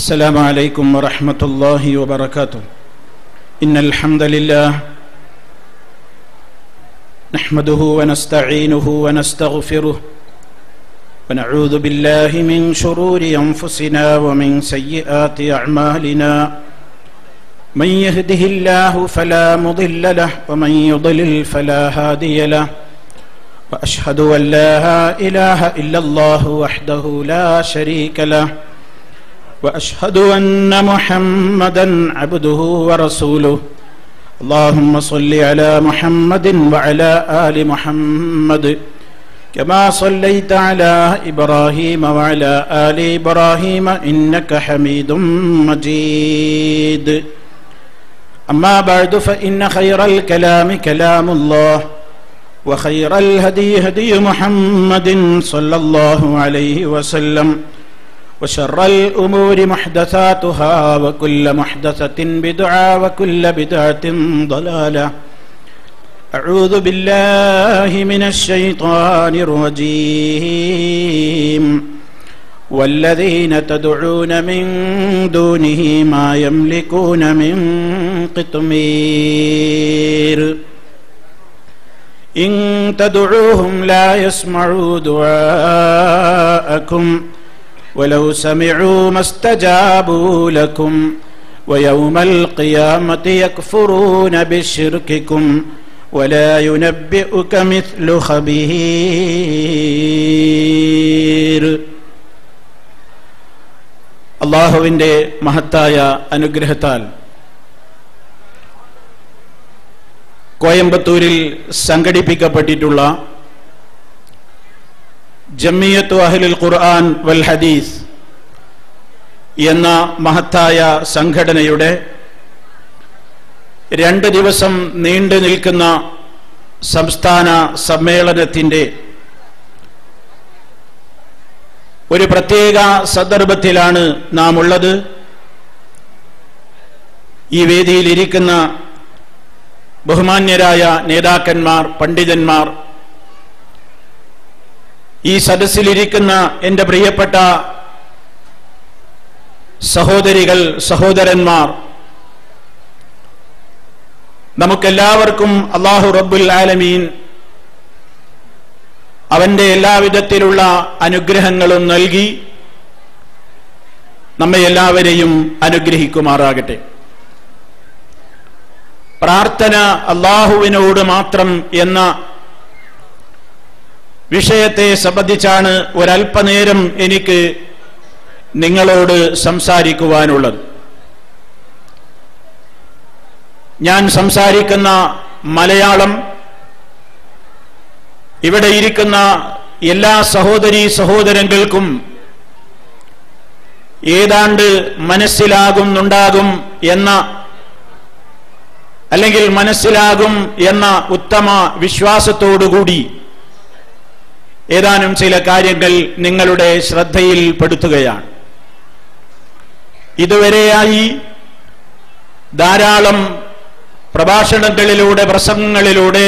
السلام عليكم ورحمة الله وبركاته. إن الحمد لله نحمده ونستعينه ونستغفره ونعوذ بالله من شرور أنفسنا ومن سيئات أعمالنا. من يهده الله فلا مضل له ومن يضلل فلا هادي له. وأشهد أن لا إله إلا الله وحده لا شريك له. وأشهد أن محمدا عبده ورسوله. اللهم صل على محمد وعلى آل محمد كما صليت على إبراهيم وعلى آل إبراهيم إنك حميد مجيد. أما بعد فإن خير الكلام كلام الله وخير الهدي هدي محمد صلى الله عليه وسلم وشر الأمور محدثاتها وكل محدثة بدعة وكل بدعة ضلالة. أعوذ بالله من الشيطان الرجيم. والذين تدعون من دونه ما يملكون من قطمير إن تدعوهم لا يسمعوا دعاءكم ولو سمعوا ما استجابوا لكم ويوم القيامة يكفرون بشرككم ولا ينبئك مثل خبير. അല്ലാഹുവിൻ്റെ മഹത്തായ അനുഗ്രഹത്താൽ കോയമ്പത്തൂരിൽ സംഘടിപ്പിക്കപ്പെട്ടിട്ടുള്ള ജമിയത്തു അഹ്ലുൽ ഖുർആൻ വൽ ഹദീസ് എന്ന മഹത്തായ സംഘടനയുടെ 2 ദിവസം നീണ്ടു നിൽക്കുന്ന സംസ്ഥാന സമ്മേളനത്തിൻ്റെ ഒരു പ്രത്യേക സന്ദർഭത്തിലാണ് നാം ഉള്ളത്. ഈ വേദിയിൽ ഇരിക്കുന്ന ബഹുമാന്യരായ നേതാക്കന്മാർ, പണ്ഡിതന്മാർ, ഈ സദസ്സിലിരിക്കുന്ന എൻ്റെ പ്രിയപ്പെട്ട സഹോദരികൾ, സഹോദരന്മാർ, നമുക്കെല്ലാവർക്കും അല്ലാഹു റബ്ബുൽ ആലമീൻ അവന്റെ എല്ലാവിധത്തിലുള്ള അനുഗ്രഹങ്ങളും നൽകി നമ്മെ എല്ലാവരെയും അനുഗ്രഹിക്കുമാറാകട്ടെ. പ്രാർത്ഥന അല്ലാഹുവിനോട് മാത്രം എന്ന വിഷയത്തെ സംബന്ധിച്ചാണ് ഒരല്പനേരം എനിക്ക് നിങ്ങളോട് സംസാരിക്കുവാനുള്ളത്. ഞാൻ സംസാരിക്കുന്ന മലയാളം ഇവിടെ ഇരിക്കുന്ന എല്ലാ സഹോദരീ സഹോദരങ്ങൾക്കും ഏതാണ്ട് മനസ്സിലാകുന്നുണ്ടാകും എന്ന, അല്ലെങ്കിൽ മനസ്സിലാകും എന്ന ഉത്തമ വിശ്വാസത്തോടുകൂടി ഏതാനും ചില കാര്യങ്ങൾ നിങ്ങളുടെ ശ്രദ്ധയിൽപ്പെടുത്തുകയാണ്. ഇതുവരെയായി ധാരാളം പ്രഭാഷണങ്ങളിലൂടെ, പ്രസംഗങ്ങളിലൂടെ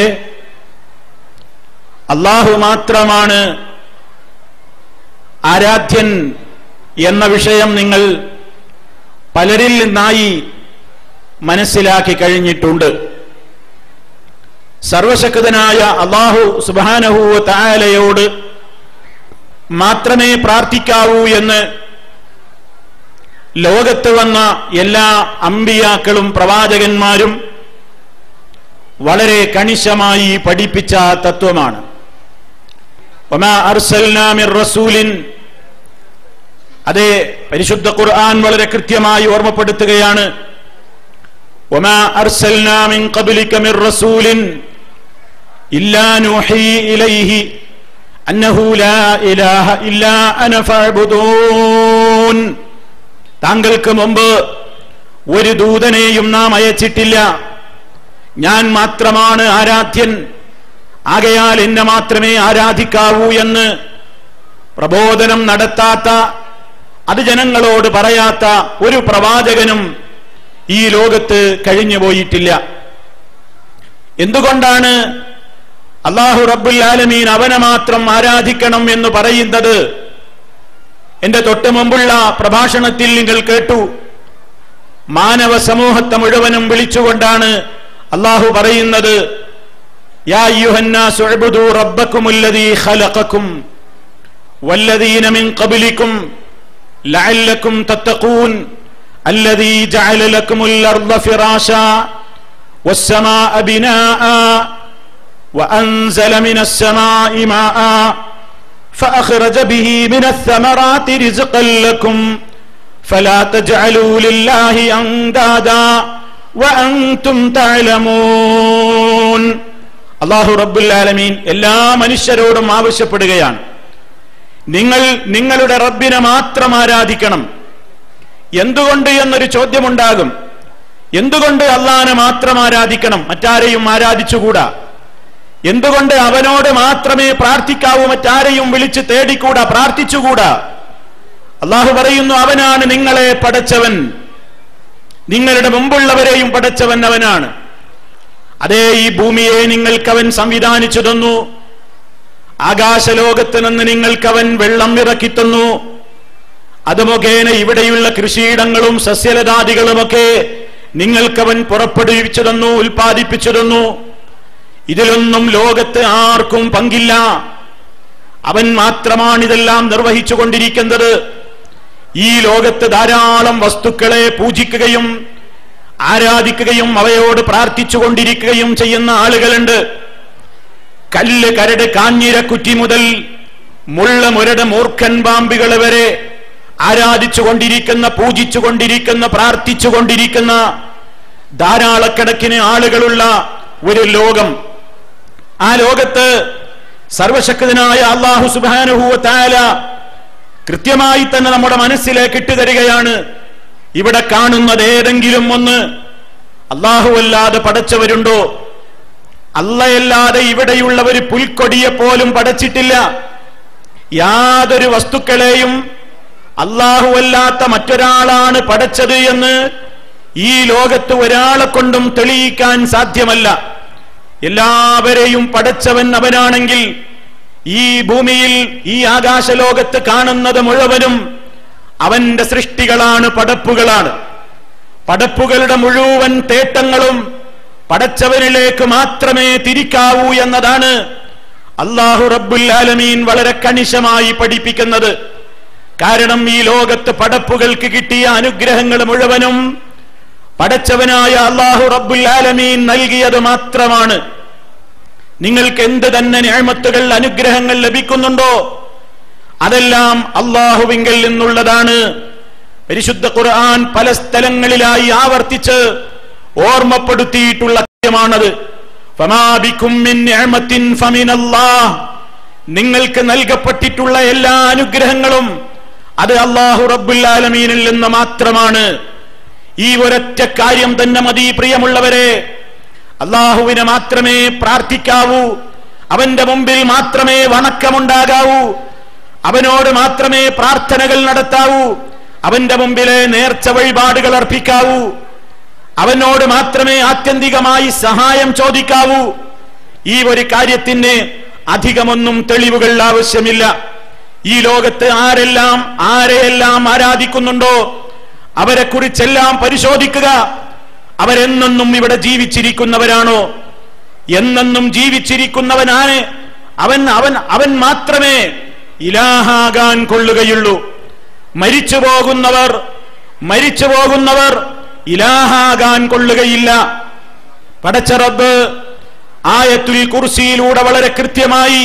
അല്ലാഹു മാത്രമാണ് ആരാധ്യൻ എന്ന വിഷയം നിങ്ങൾ പലരിൽ നിന്നായി മനസ്സിലാക്കി കഴിഞ്ഞിട്ടുണ്ട്. സർവശക്തനായ അല്ലാഹു സുബ്ഹാനഹു വ തആലയോട് മാത്രമേ പ്രാർത്ഥിക്കാവൂ എന്ന് ലോകത്ത് വന്ന എല്ലാ അമ്പിയാക്കളും പ്രവാചകന്മാരും വളരെ കണിശമായി പഠിപ്പിച്ച തത്വമാണ്. വമാ അർസൽനാ മിർ റസൂലിൻ, അതേ പരിശുദ്ധ ഖുർആൻ വളരെ കൃത്യമായി ഓർമ്മപ്പെടുത്തുകയാണ്. വമാ അർസൽനാ മിൻ ഖബ്ലിക മിർ റസൂലിൻ ഇല്ലാ നൂഹി ഇലൈഹി അന്നഹു ലാ ഇലാഹ ഇല്ലാ അന ഫഅബ്ദൂൻ. താങ്കൾക്ക് മുമ്പ് ഒരു ദൂതനെയും നാം അയച്ചിട്ടില്ല, ഞാൻ മാത്രമാണ് ആരാധ്യൻ, ആകയാൽ എന്നെ മാത്രമേ ആരാധിക്കാവൂ എന്ന് പ്രബോധനം നടത്താത്ത, അത് ജനങ്ങളോട് പറയാത്ത ഒരു പ്രവാചകനും ഈ ലോകത്ത് കഴിഞ്ഞുപോയിട്ടില്ല. എന്തുകൊണ്ടാണ് അല്ലാഹു റബ്ബുൽ ആലമീൻ അവനെ മാത്രം ആരാധിക്കണം എന്ന് പറയുന്നത്? എന്റെ തൊട്ട് മുമ്പുള്ള പ്രഭാഷണത്തിൽ നിങ്ങൾ കേട്ടു, മാനവ സമൂഹത്തെ മുഴുവനും വിളിച്ചുകൊണ്ടാണ് അല്ലാഹു പറയുന്നത്, യാ അയ്യുഹന്നാസു ഉഅ്ബുദൂ റബ്ബക്കുമുല്ലദീ ഖലഖക്കും വല്ലദീന മിൻ ഖബ്ലിക്കും ലഅല്ലക്കും തത്തഖൂൻ അല്ലദീ ജഅല ലക്കുമുൽ അർള ഫിറാശാ വസ്സമാഅ ബിനാഅ വഅൻസല മിനസ് സമാഇ മാഅ فأخرج به من الثمرات رزقا لكم فلا تجعلوا لله أندادا وأنتم تعلمون. അല്ലാഹു റബ്ബുൽ ആലമീൻ എല്ലാ മനുഷ്യരോടും ആവശ്യപ്പെടുകയാണ്, നിങ്ങൾ നിങ്ങളുടെ റബ്ബിനെ മാത്രം ആരാധിക്കണം. എന്തുകൊണ്ട് എന്നൊരു ചോദ്യമുണ്ടാകും. എന്തുകൊണ്ട് അല്ലാഹനെ മാത്രം ആരാധിക്കണം, മറ്റാരെയും ആരാധിച്ചുകൂടാ? എന്തുകൊണ്ട് അവനോട് മാത്രമേ പ്രാർത്ഥിക്കാവൂ, മറ്റാരെയും വിളിച്ച് തേടിക്കൂടാ, പ്രാർത്ഥിച്ചുകൂടാ? അല്ലാഹു പറയുന്നു, അവനാണ് നിങ്ങളെ പടച്ചവൻ, നിങ്ങളുടെ മുമ്പുള്ളവരെയും പടച്ചവൻ അവനാണ്. അതേ, ഈ ഭൂമിയെ നിങ്ങൾക്കവൻ സംവിധാനിച്ചു തന്നു. ആകാശലോകത്ത് നിന്ന് നിങ്ങൾക്കവൻ വെള്ളം ഇറക്കിത്തന്നു. അത് മുഖേന ഇവിടെയുള്ള കൃഷിയിടങ്ങളും സസ്യലതാദികളുമൊക്കെ നിങ്ങൾക്കവൻ പുറപ്പെടുവിച്ചു തന്നു, ഉൽപ്പാദിപ്പിച്ചു തന്നു. ഇതിലൊന്നും ലോകത്ത് ആർക്കും പങ്കില്ല. അവൻ മാത്രമാണ് ഇതെല്ലാം നിർവഹിച്ചു കൊണ്ടിരിക്കുന്നത്. ഈ ലോകത്ത് ധാരാളം വസ്തുക്കളെ പൂജിക്കുകയും ആരാധിക്കുകയും അവയോട് പ്രാർത്ഥിച്ചു കൊണ്ടിരിക്കുകയും ചെയ്യുന്ന ആളുകളുണ്ട്. കല്ല്, കരട്, കാഞ്ഞിരക്കുറ്റി മുതൽ മുള്ള, മുരട്, മൂർഖൻ പാമ്പികൾ വരെ ആരാധിച്ചു കൊണ്ടിരിക്കുന്ന, പൂജിച്ചു കൊണ്ടിരിക്കുന്ന, പ്രാർത്ഥിച്ചു കൊണ്ടിരിക്കുന്ന ധാരാളക്കണക്കിന് ആളുകളുള്ള ഒരു ലോകം. ആ ലോകത്ത് സർവശക്തനായ അല്ലാഹു സുബ്ഹാനഹു വ തആല കൃത്യമായി തന്നെ നമ്മുടെ മനസ്സിലേക്ക് ഇട്ടുതരികയാണ്, ഇവിടെ കാണുന്നത് ഏതെങ്കിലും ഒന്ന് അല്ലാഹുവല്ലാതെ പടച്ചവരുണ്ടോ? അല്ലാഹയല്ലാതെ ഇവിടെയുള്ള ഒരു പുൽക്കൊടിയെ പോലും പടച്ചിട്ടില്ല. യാതൊരു വസ്തുക്കളെയും അല്ലാഹുവല്ലാത്ത മറ്റൊരാളാണ് പടച്ചത് എന്ന് ഈ ലോകത്ത് ഒരാളെ കൊണ്ടും തെളിയിക്കാൻ സാധ്യമല്ല. എല്ലാവരെയും പടച്ചവൻ അവനാണെങ്കിൽ ഈ ഭൂമിയിൽ, ഈ ആകാശലോകത്ത് കാണുന്നത് മുഴുവനും അവന്റെ സൃഷ്ടികളാണ്, പടപ്പുകളാണ്. പടപ്പുകളുടെ മുഴുവൻ തേട്ടങ്ങളും പടച്ചവനിലേക്ക് മാത്രമേ തിരിക്കാവൂ എന്നതാണ് അല്ലാഹു റബ്ബുൽ ആലമീൻ വളരെ കണിശമായി പഠിപ്പിക്കുന്നത്. കാരണം ഈ ലോകത്ത് പടപ്പുകൾക്ക് കിട്ടിയ അനുഗ്രഹങ്ങൾ മുഴുവനും പടച്ചവനായ അല്ലാഹു റബ്ബുൽ ആലമീൻ നൽകിയത് മാത്രമാണ്. നിങ്ങൾക്ക് എന്ത് തന്നെ നിഅമത്തുകൾ, അനുഗ്രഹങ്ങൾ ലഭിക്കുന്നുണ്ടോ അതെല്ലാം അല്ലാഹുവിങ്കൽ നിന്നുള്ളതാണ്. പരിശുദ്ധ ഖുർആൻ പല സ്ഥലങ്ങളിലായി ആവർത്തിച്ച് ഓർമ്മപ്പെടുത്തിയിട്ടുള്ള കാര്യമാണത്. ഫമാ ബികും മിൻ നിഅമത്തിൻ ഫമിനല്ലാഹ്, നിങ്ങൾക്ക് നൽകപ്പെട്ടിട്ടുള്ള എല്ലാ അനുഗ്രഹങ്ങളും അത് അല്ലാഹു റബ്ബുൽ ആലമീനിൽ നിന്ന് മാത്രമാണ്. ഈ ഒരൊറ്റ കാര്യം തന്നെ മതി പ്രിയമുള്ളവരെ. അല്ലാഹുവിനെ മാത്രമേ പ്രാർത്ഥിക്കാവൂ, അവന്റെ മുമ്പിൽ മാത്രമേ വണക്കമുണ്ടാകാവൂ, അവനോട് മാത്രമേ പ്രാർത്ഥനകൾ നടത്താവൂ, അവന്റെ മുമ്പിലെ നേർച്ച വഴിപാടുകൾ അർപ്പിക്കാവൂ, അവനോട് മാത്രമേ ആത്യന്തികമായി സഹായം ചോദിക്കാവൂ. ഈ ഒരു കാര്യത്തിന് അധികമൊന്നും തെളിവുകൾ ആവശ്യമില്ല. ഈ ലോകത്ത് ആരെയെല്ലാം ആരാധിക്കുന്നുണ്ടോ അവരെ കുറിച്ചെല്ലാം പരിശോധിക്കുക. അവരെന്നെന്നും ഇവിടെ ജീവിച്ചിരിക്കുന്നവരാണോ? എന്നെന്നും ജീവിച്ചിരിക്കുന്നവനാണ് അവൻ മാത്രമേ ഇലാഹാകാൻ കൊള്ളുകയുള്ളൂ. മരിച്ചു പോകുന്നവർ ഇലാഹാകാൻ കൊള്ളുകയില്ല. പടച്ച റബ്ബ് ആയത്തുൽ കുർസിയിലൂടെ വളരെ കൃത്യമായി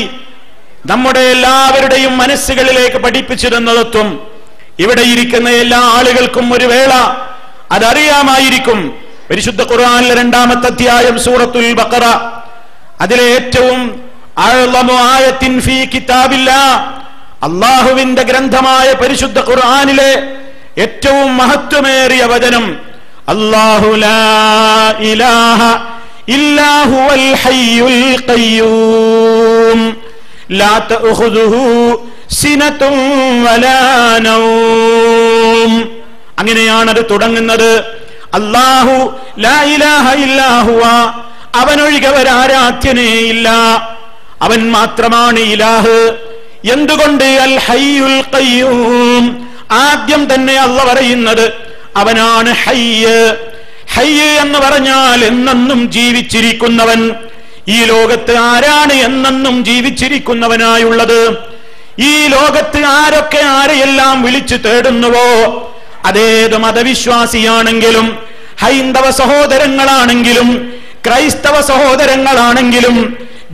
നമ്മുടെ എല്ലാവരുടെയും മനസ്സുകളിലേക്ക് പഠിപ്പിച്ചിരുന്ന തത്വം ഇവിടെ ഇരിക്കുന്ന എല്ലാ ആളുകൾക്കും ഒരു വേള അതറിയാമായിരിക്കും. പരിശുദ്ധ ഖുർആനിലെ 2-ാമത്തെ അധ്യായം സൂറത്തുൽ ബഖറ, അതിലെ ഏറ്റവും അഅ്ളമു ആയത്തിൻ ഫീ കിതാബില്ലാഹ്, അല്ലാഹുവിന്റെ ഗ്രന്ഥമായ പരിശുദ്ധ ഖുർആനിലെ ഏറ്റവും മഹത്വമേറിയ വചനം, അല്ലാഹു ലാ ഇലാഹ ഇല്ലാ ഹുവൽ ഹയ്യുൽ ഖയ്യൂം ലാ തഅഖുദുഹു സിനതുൻ വലാ നൗം. അങ്ങനെയാണ് അത് തുടങ്ങുന്നത്. അല്ലാഹു ലാ ഇലാഹ ഇല്ലാ ഹുവ, അവനൊഴികെ ഒരാരാധ്യനേ ഇല്ല, അവൻ മാത്രമാണ് ഇലാഹ്. എന്തുകൊണ്ട്? അൽ ഹയ്യുൽ ഖയ്യൂം. ആദ്യം തന്നെ അല്ലാഹു പറയുന്നത് അവനാണ് ഹയ്യ്. ഹയ്യ് എന്ന് പറഞ്ഞാൽ എന്നെന്നും ജീവിച്ചിരിക്കുന്നവൻ. ഈ ലോകത്ത് ആരാണ് എന്നെന്നും ജീവിച്ചിരിക്കുന്നവനായുള്ളത്? ഈ ലോകത്ത് ആരൊക്കെ ആരെയെല്ലാം വിളിച്ചു തേടുന്നുവോ, അതേത് മതവിശ്വാസിയാണെങ്കിലും ഹൈന്ദവ സഹോദരങ്ങളാണെങ്കിലും ക്രൈസ്തവ സഹോദരങ്ങളാണെങ്കിലും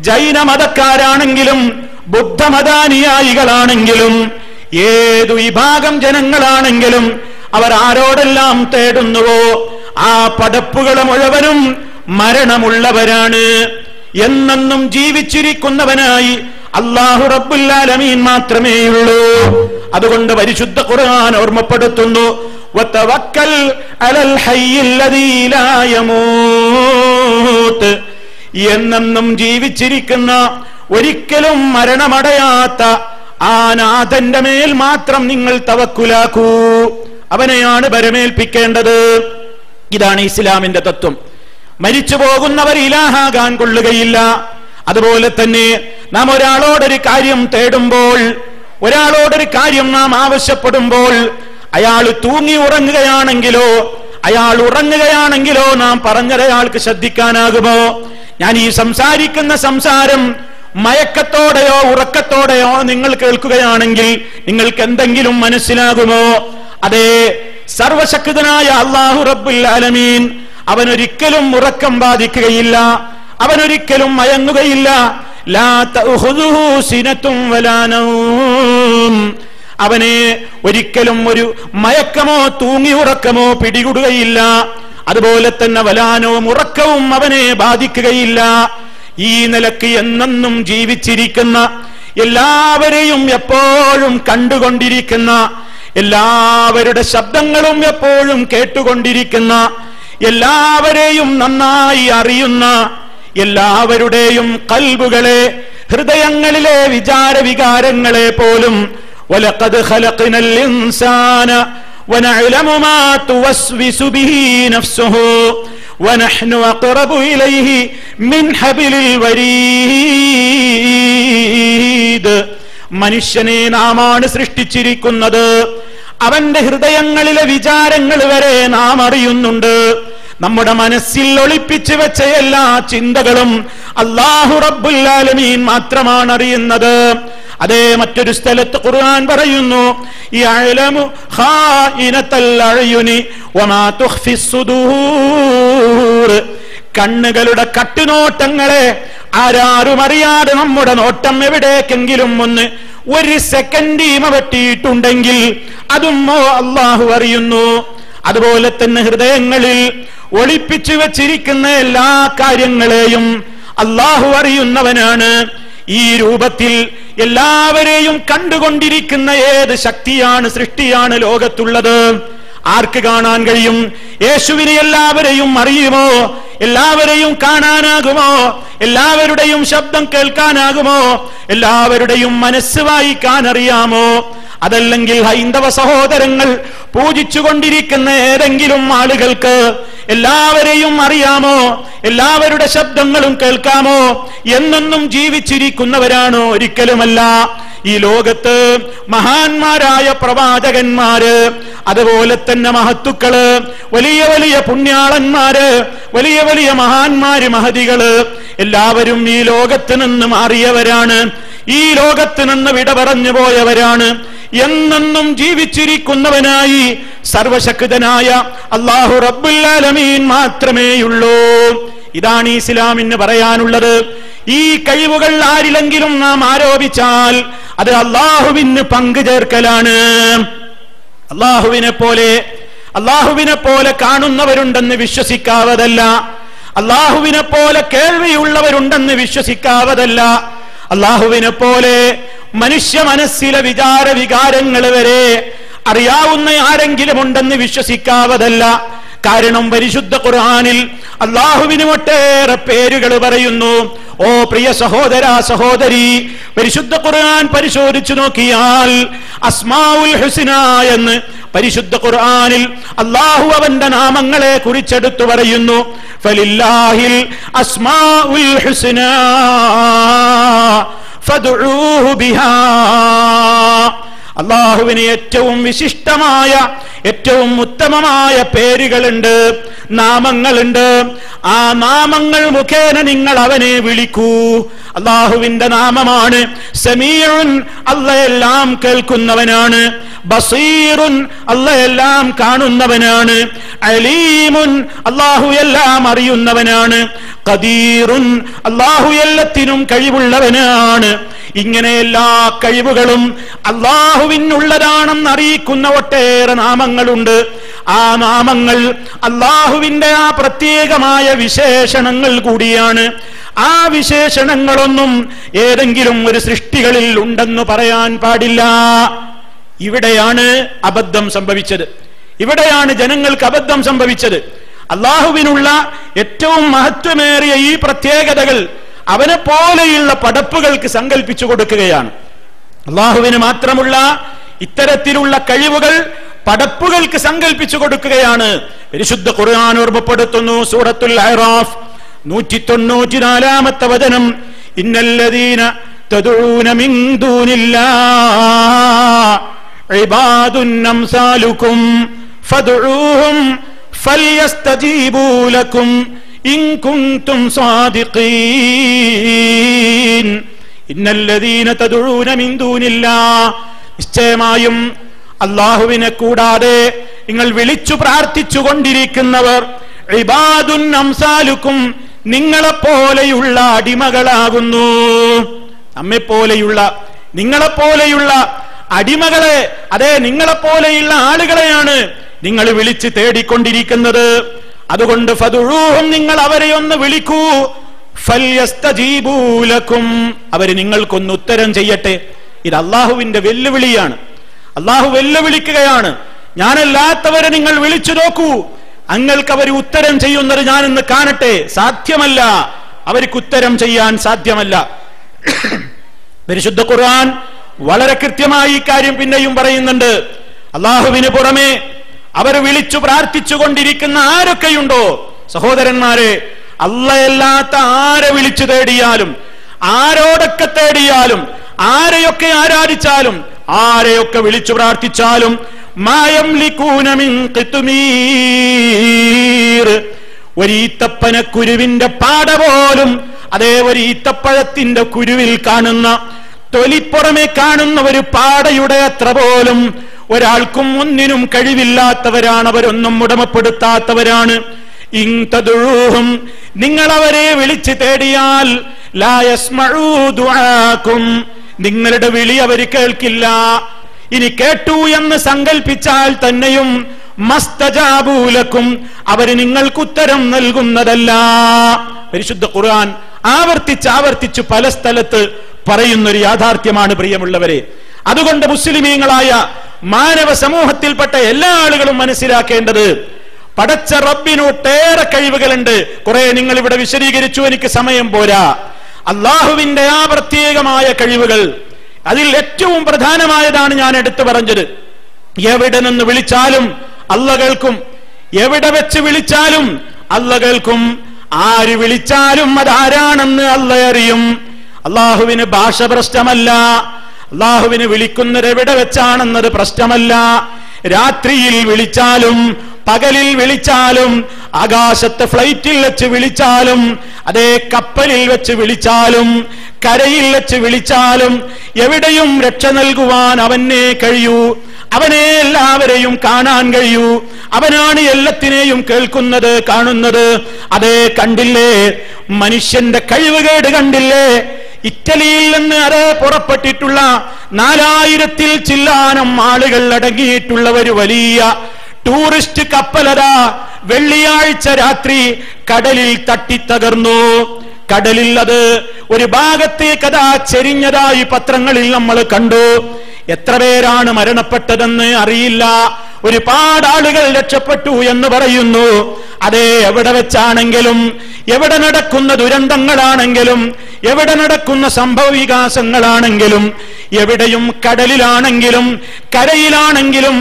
ജൈന മതക്കാരാണെങ്കിലും ബുദ്ധമതാനുയായികളാണെങ്കിലും ഏതു വിഭാഗം ജനങ്ങളാണെങ്കിലും അവർ ആരോടെല്ലാം തേടുന്നുവോ ആ പടപ്പുകൾ മുഴുവനും മരണമുള്ളവരാണ്. എന്നെന്നും ജീവിച്ചിരിക്കുന്നവനായി അല്ലാഹു റബ്ബുൽ ആലമീൻ മാത്രമേയുള്ളൂ. അതുകൊണ്ട് പരിശുദ്ധ ഖുർആൻ ഓർമ്മപ്പെടുത്തുന്നു, വതവക്കൽ അലൽ ഹയ്യിൽ ലദീ ലാ യമൂത്ത്. എന്നെന്നും ജീവിച്ചിരിക്കുന്ന ഒരിക്കലും മരണമടയാത്ത ആ നാഥന്റെ മേൽ മാത്രം നിങ്ങൾ തവക്കുലാക്കൂ. അവനെയാണ് ഭരമേൽപ്പിക്കേണ്ടത്. ഇതാണ് ഇസ്ലാമിന്റെ തത്വം. മരിച്ചു പോകുന്നവർ ഇലാഹാകാൻ കൊള്ളുകയില്ല. അതുപോലെ തന്നെ നാം ഒരാളോടൊരു കാര്യം തേടുമ്പോൾ, ഒരാളോടൊരു കാര്യം നാം ആവശ്യപ്പെടുമ്പോൾ അയാൾ തൂങ്ങി ഉറങ്ങുകയാണെങ്കിലോ അയാൾ ഉറങ്ങുകയാണെങ്കിലോ നാം പറഞ്ഞത് അയാൾക്ക് ശ്രദ്ധിക്കാനാകുമോ? ഞാൻ ഈ സംസാരിക്കുന്ന സംസാരം മയക്കത്തോടെയോ ഉറക്കത്തോടെയോ നിങ്ങൾ കേൾക്കുകയാണെങ്കിൽ നിങ്ങൾക്ക് എന്തെങ്കിലും മനസ്സിലാകുമോ? അതെ, സർവശക്തനായ അല്ലാഹു റബ്ബുൽ ആലമീൻ അവനൊരിക്കലും ഉറക്കം ബാധിക്കുകയില്ല, അവനൊരിക്കലും മയങ്ങുകയില്ല. ലാ തഅഖുദുഹു സിനത്തും വലാ നൗം. അവനെ ഒരിക്കലും ഒരു മയക്കമോ തൂങ്ങി ഉറക്കമോ പിടികൂടുകയില്ല. അതുപോലെ തന്നെ വലാനവും ഉറക്കവും അവനെ ബാധിക്കുകയില്ല. ഈ നിലക്ക് എന്നെന്നും ജീവിച്ചിരിക്കുന്ന, എല്ലാവരെയും എപ്പോഴും കണ്ടുകൊണ്ടിരിക്കുന്ന, എല്ലാവരുടെ ശബ്ദങ്ങളും എപ്പോഴും കേട്ടുകൊണ്ടിരിക്കുന്ന, എല്ലാവരെയും നന്നായി അറിയുന്ന, എല്ലാവരുടെയും ഖൽബുകളെ, ഹൃദയങ്ങളിലെ വിചാരവികാരങ്ങളെ പോലും വലഖദ് ഖലഖനൽ ഇൻസാന വനഅലമു മാ തുവസ്വിസു ബിഹി നഫ്സുഹു വനഹ്നു അഖറബു ഇലൈഹി മിൻ ഹബിലിൽ വരീദ്. മനുഷ്യനെ നാമാണ് സൃഷ്ടിച്ചിരിക്കുന്നത്. അവന്റെ ഹൃദയങ്ങളിലെ വിചാരങ്ങൾ വരെ നാം അറിയുന്നുണ്ട്. നമ്മുടെ മനസ്സിൽ ഒളിപ്പിച്ചു വെച്ച എല്ലാ ചിന്തകളും അല്ലാഹു റബ്ബുൽ ആലമീൻ മാത്രമാണ് അറിയുന്നത്. അതേ, മറ്റൊരു സ്ഥലത്ത് ഖുർആൻ പറയുന്നു, യഅലമു ഖായിനത്തൽ അഅ്യുനി വമാ തുഖ്ഫിസ് സുദൂർ. കണ്ണുകളുടെ കട്ടുനോട്ടങ്ങളെ ആരാരും അറിയാതെ നമ്മുടെ നോട്ടം എവിടേക്കെങ്കിലും ഒന്ന് ഒരു സെക്കൻഡ് വെട്ടിയിട്ടുണ്ടെങ്കിൽ അതും അല്ലാഹു അറിയുന്നു. അതുപോലെ തന്നെ ഹൃദയങ്ങളിൽ ഒളിപ്പിച്ചു വെച്ചിരിക്കുന്ന എല്ലാ കാര്യങ്ങളെയും അല്ലാഹു അറിയുന്നവനാണ്. ഈ രൂപത്തിൽ എല്ലാവരെയും കണ്ടുകൊണ്ടിരിക്കുന്ന ഏത് ശക്തിയാണ്, സൃഷ്ടിയാണ് ലോകത്തുള്ളത്? ആർക്ക് കാണാൻ കഴിയും? യേശുവിനെ എല്ലാവരെയും അറിയുമോ? എല്ലാവരെയും കാണാനാകുമോ? എല്ലാവരുടെയും ശബ്ദം കേൾക്കാനാകുമോ? എല്ലാവരുടെയും മനസ്സ് വായിക്കാൻ അറിയാമോ? അതല്ലെങ്കിൽ ഹൈന്ദവ സഹോദരങ്ങൾ പൂജിച്ചുകൊണ്ടിരിക്കുന്ന ഏതെങ്കിലും ആളുകൾക്ക് എല്ലാവരെയും അറിയാമോ? എല്ലാവരുടെ ശബ്ദങ്ങളും കേൾക്കാമോ? എന്നെന്നും ജീവിച്ചിരിക്കുന്നവരാണോ? ഒരിക്കലുമല്ല. ഈ ലോകത്ത് മഹാന്മാരായ പ്രവാചകന്മാര്, അതുപോലെ തന്നെ മഹത്തുക്കള്, വലിയ വലിയ പുണ്യാളന്മാര്, വലിയ വലിയ മഹാന്മാര്, മഹതികള് എല്ലാവരും ഈ ലോകത്ത് നിന്ന് മാറിയവരാണ്. ഈ ലോകത്ത് നിന്ന് വിട പറഞ്ഞു പോയവരാണ്. എന്നെന്നും ജീവിച്ചിരിക്കുന്നവനായി സർവശക്തനായ അല്ലാഹു റബ്ബുൽ ആലമീൻ മാത്രമേയുള്ളൂ. ഇതാണ് ഇസ്ലാമിന് പറയാനുള്ളത്. ഈ കഴിവുകൾ ആരിലെങ്കിലും നാം ആരോപിച്ചാൽ അത് അല്ലാഹുവിന് പങ്കു ചേർക്കലാണ്. അല്ലാഹുവിനെ പോലെ കാണുന്നവരുണ്ടെന്ന് വിശ്വസിക്കാവതല്ല. അല്ലാഹുവിനെ പോലെ കേൾവിയുള്ളവരുണ്ടെന്ന് വിശ്വസിക്കാവതല്ല. അല്ലാഹുവിനെ പോലെ മനുഷ്യ മനസ്സിലെ വികാരങ്ങൾ വരെ അറിയാവുന്ന ആരെങ്കിലും ഉണ്ടെന്ന് വിശ്വസിക്കാവതല്ല. കാരണം പരിശുദ്ധ ഖുർആനിൽ അല്ലാഹുവിന് ഒട്ടേറെ പേരുകൾ പറയുന്നു. ഓ പ്രിയ സഹോദര സഹോദരി, പരിശുദ്ധ ഖുർആൻ പരിശോധിച്ചു നോക്കിയാൽ അസ്മാഉൽ ഹുസ്ന എന്ന് പരിശുദ്ധ ഖുർആനിൽ അല്ലാഹു അവന്റെ നാമങ്ങളെ കുറിച്ചെടുത്തു പറയുന്നു. ഫലില്ലാഹിൽ അസ്മാഉൽ ഹുസ്ന ഫദ്ഉഹു ബിഹാ. അല്ലാഹുവിന് ഏറ്റവും വിശിഷ്ടമായ ഏറ്റവും ഉത്തമമായ പേരുകളുണ്ട്, നാമങ്ങളുണ്ട്. ആ നാമങ്ങൾ മുഖേന നിങ്ങൾ അവനെ വിളിക്കൂ. അല്ലാഹുവിന്റെ നാമമാണ് സമീഉൻ, അല്ലാഹെല്ലാം കേൾക്കുന്നവനാണ്. ബസീറുൻ, അല്ലാഹെല്ലാം കാണുന്നവനാണ്. അലീമുൻ, അല്ലാഹു എല്ലാം അറിയുന്നവനാണ്. ഖദീറുൻ, അല്ലാഹു എല്ലാത്തിനും കഴിവുള്ളവനാണ്. ഇങ്ങനെ എല്ലാ കഴിവുകളും അല്ലാഹുവിനുള്ളതാണെന്ന് അറിയിക്കുന്ന ഒട്ടേറെ നാമങ്ങളുണ്ട്. ആ നാമങ്ങൾ അല്ലാഹുവിന്റെ ആ പ്രത്യേകമായ വിശേഷണങ്ങൾ കൂടിയാണ്. ആ വിശേഷണങ്ങളൊന്നും ഏതെങ്കിലും ഒരു സൃഷ്ടികളിൽ ഉണ്ടെന്ന് പറയാൻ പാടില്ല. ഇവിടെയാണ് അബദ്ധം സംഭവിച്ചത്. ഇവിടെയാണ് ജനങ്ങൾക്ക് അബദ്ധം സംഭവിച്ചത്. അല്ലാഹുവിനുള്ള ഏറ്റവും മഹത്വമേറിയ ഈ പ്രത്യേകതകൾ അവനെ പോലെയുള്ള പടപ്പുകൾക്ക് സങ്കല്പിച്ചു കൊടുക്കുകയാണ്. അല്ലാഹുവിന് മാത്രമുള്ള ഇത്തരത്തിലുള്ള കഴിവുകൾ പടപ്പുകൾക്ക് സങ്കല്പിച്ചു കൊടുക്കുകയാണ്. പരിശുദ്ധ ഖുർആൻ ഓർമ്മപ്പെടുത്തുന്നു. സൂറത്തുൽ അഅറാഫ് 194-ാമത്തെ വചനം, ഇന്നല്ലദീന തദഊന മിൻ ദൂനില്ലാഹി ഇബാദുൻ അംസാലുക്കും ഫദ്ഉഹും ഫൽയസ്തജീബൂ ലക്കും ഇൻ കുൻതും സാദിഖീൻ. ഇന്നല്ലദീന തദഊന മിൻ ദൂനില്ലാഹ്, നിശ്ചയമായും അല്ലാഹുവിനെ കൂടാതെ നിങ്ങൾ വിളിച്ചു പ്രാർത്ഥിച്ചു കൊണ്ടിരിക്കുന്നവർ ഇബാദുൻ അംസാലുക്കും, നിങ്ങളെപ്പോലെയുള്ള അടിമകളാകുന്നു. നമ്മെപ്പോലെയുള്ള നിങ്ങളെപ്പോലെയുള്ള അടിമകളെ, അതെ നിങ്ങളെപ്പോലെയുള്ള ആളുകളെയാണ് നിങ്ങൾ വിളിച്ച് തേടിക്കൊണ്ടിരിക്കുന്നത്. അതുകൊണ്ട് ഫദ്ഉഹും, നിങ്ങൾ അവരെ ഒന്ന് വിളിക്കൂ. ഫൽയസ്തജീബൂ ലക്കും, അവര് നിങ്ങൾക്കൊന്ന് ഉത്തരം ചെയ്യട്ടെ. ഇത് അല്ലാഹുവിന്റെ വെല്ലുവിളിയാണ്. അല്ലാഹു വെല്ലുവിളിക്കുകയാണ്. ഞാനല്ലാത്തവരെ നിങ്ങൾ വിളിച്ചു നോക്കൂ, നിങ്ങൾക്ക് അവർ ഉത്തരം ചെയ്യുന്നത് ഞാനിന്ന് കാണട്ടെ. സാധ്യമല്ല, അവർക്ക് ഉത്തരം ചെയ്യാൻ സാധ്യമല്ല. പരിശുദ്ധ ഖുർആൻ വളരെ കൃത്യമായി ഈ കാര്യം പിന്നെയും പറയുന്നുണ്ട്. അല്ലാഹുവിന് പുറമെ അവർ വിളിച്ചു പ്രാർത്ഥിച്ചു കൊണ്ടിരിക്കുന്ന ആരൊക്കെയുണ്ടോ, സഹോദരന്മാരെ, അല്ലാഹയല്ലാത്ത ആരെ വിളിച്ചു തേടിയാലും, ആരോടൊക്കെ തേടിയാലും, ആരെയൊക്കെ ആരാധിച്ചാലും, ആരെയൊക്കെ വിളിച്ചു പ്രാർത്ഥിച്ചാലും മായംലികൂന മിൻ ഖിത്മീർ, ഒരു ഈത്തപ്പനക്കുരുവിന്റെ പാട പോലും, അതേ ഒരു ഈത്തപ്പഴത്തിന്റെ കുരുവിൽ കാണുന്ന, തൊലിപ്പുറമെ കാണുന്ന ഒരു പാടയുടെ അത്ര പോലും ഒരാൾക്കും ഒന്നിനും കഴിവില്ലാത്തവരാണ്. അവരൊന്നും ഉടമപ്പെടുത്താത്തവരാണ്. ഇൻ തദഊഹും, നിങ്ങൾ അവരെ വിളിച്ചു തേടിയാൽ ലാ യസ്മഊ ദുആക്കും, നിങ്ങളുടെ വിളി അവർ കേൾക്കില്ല. ഇനി കേട്ടു എന്ന് സങ്കൽപ്പിച്ചാൽ തന്നെയും മസ്തജാബൂ ലക്കും, അവര് നിങ്ങൾക്ക് ഉത്തരം നൽകുന്നതല്ല. പരിശുദ്ധ ഖുർആൻ ആവർത്തിച്ച് പല സ്ഥലത്ത് പറയുന്നൊരു യാഥാർത്ഥ്യമാണ് പ്രിയമുള്ളവരെ. അതുകൊണ്ട് മുസ്ലിമീങ്ങളായ മാനവ സമൂഹത്തിൽപ്പെട്ട എല്ലാ ആളുകളും മനസ്സിലാക്കേണ്ടത്, പടച്ച റബ്ബിന് ഒട്ടേറെ കഴിവുകളുണ്ട്. കുറെ നിങ്ങൾ ഇവിടെ വിശദീകരിച്ചു, എനിക്ക് സമയം പോരാ. അല്ലാഹുവിന്റെ ആ പ്രത്യേകമായ കഴിവുകൾ, അതിൽ ഏറ്റവും പ്രധാനമായതാണ് ഞാൻ എടുത്തു പറഞ്ഞത്. എവിടെ നിന്ന് വിളിച്ചാലും അല്ല കേൾക്കും, എവിടെ വെച്ച് വിളിച്ചാലും അല്ല കേൾക്കും, ആര് വിളിച്ചാലും അതാരാണെന്ന് അല്ല അറിയും. അല്ലാഹുവിന് ഭാഷ പ്രശ്നമല്ല, അല്ലാഹുവിന് വിളിക്കുന്നത് എവിടെ വെച്ചാണെന്നത് പ്രശ്നമല്ല. രാത്രിയിൽ വിളിച്ചാലും പകലിൽ വിളിച്ചാലും, ആകാശത്ത് ഫ്ലൈറ്റിൽ വെച്ച് വിളിച്ചാലും, അതേ കപ്പലിൽ വെച്ച് വിളിച്ചാലും, കരയിൽ വെച്ച് വിളിച്ചാലും, എവിടെയും രക്ഷ നൽകുവാൻ അവനെ കഴിയൂ. അവനെ എല്ലാവരെയും കാണാൻ കഴിയൂ. അവനാണ് എല്ലാത്തിനെയും കേൾക്കുന്നത്, കാണുന്നത്. അതേ കണ്ടില്ലേ, മനുഷ്യന്റെ കഴിവുകേട് കണ്ടില്ലേ? ഇറ്റലിയിൽ നിന്ന് അതേ പുറപ്പെട്ടിട്ടുള്ള 4000-ൽ ചില്ലാനം ആളുകൾ അടങ്ങിയിട്ടുള്ള ഒരു വലിയ ടൂറിസ്റ്റ് കപ്പലതാ വെള്ളിയാഴ്ച രാത്രി കടലിൽ തട്ടിത്തകർന്നു. കടലിൽ അത് ഒരു ഭാഗത്തേക്കതാ ചെരിഞ്ഞതായി പത്രങ്ങളിൽ നമ്മൾ കണ്ടു. എത്ര പേരാണ് മരണപ്പെട്ടതെന്ന് അറിയില്ല. ഒരുപാട് ആളുകൾ രക്ഷപ്പെട്ടു എന്ന് പറയുന്നു. അതേ എവിടെ വെച്ചാണെങ്കിലും, എവിടെ നടക്കുന്ന ദുരന്തങ്ങളാണെങ്കിലും, എവിടെ നടക്കുന്ന സംഭവ വികാസങ്ങളാണെങ്കിലും, എവിടെയും കടലിലാണെങ്കിലും കരയിലാണെങ്കിലും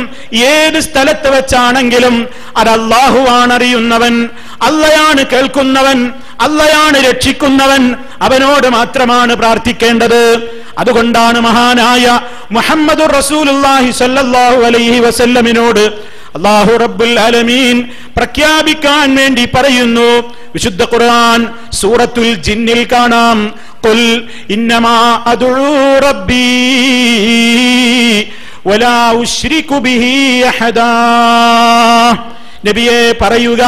ഏത് സ്ഥലത്ത് വെച്ചാണെങ്കിലും അത് അല്ലാഹുവാണ് അറിയുന്നവൻ, അല്ലയാണ് കേൾക്കുന്നവൻ, അള്ളയാണ് രക്ഷിക്കുന്നവൻ, അവനോട് മാത്രമാണ് പ്രാർത്ഥിക്കേണ്ടത്. അതുകൊണ്ടാണ് മഹാനായ മുഹമ്മദുർ റസൂലുള്ളാഹി സ്വല്ലല്ലാഹു അലൈഹി വസല്ലമിനോട് അല്ലാഹു റബ്ബുൽ ആലമീൻ പ്രഖ്യാപിക്കാൻ വേണ്ടി പറയുന്നു. വിശുദ്ധ ഖുർആൻ സൂറത്തുൽ ജിന്നിൽ കാണാം, ഖുൽ ഇന്നമാ അദ്ഉ റബ്ബി വലാ ഉശ്രികു ബിഹി അഹദാ. നബിയെ പറയുക,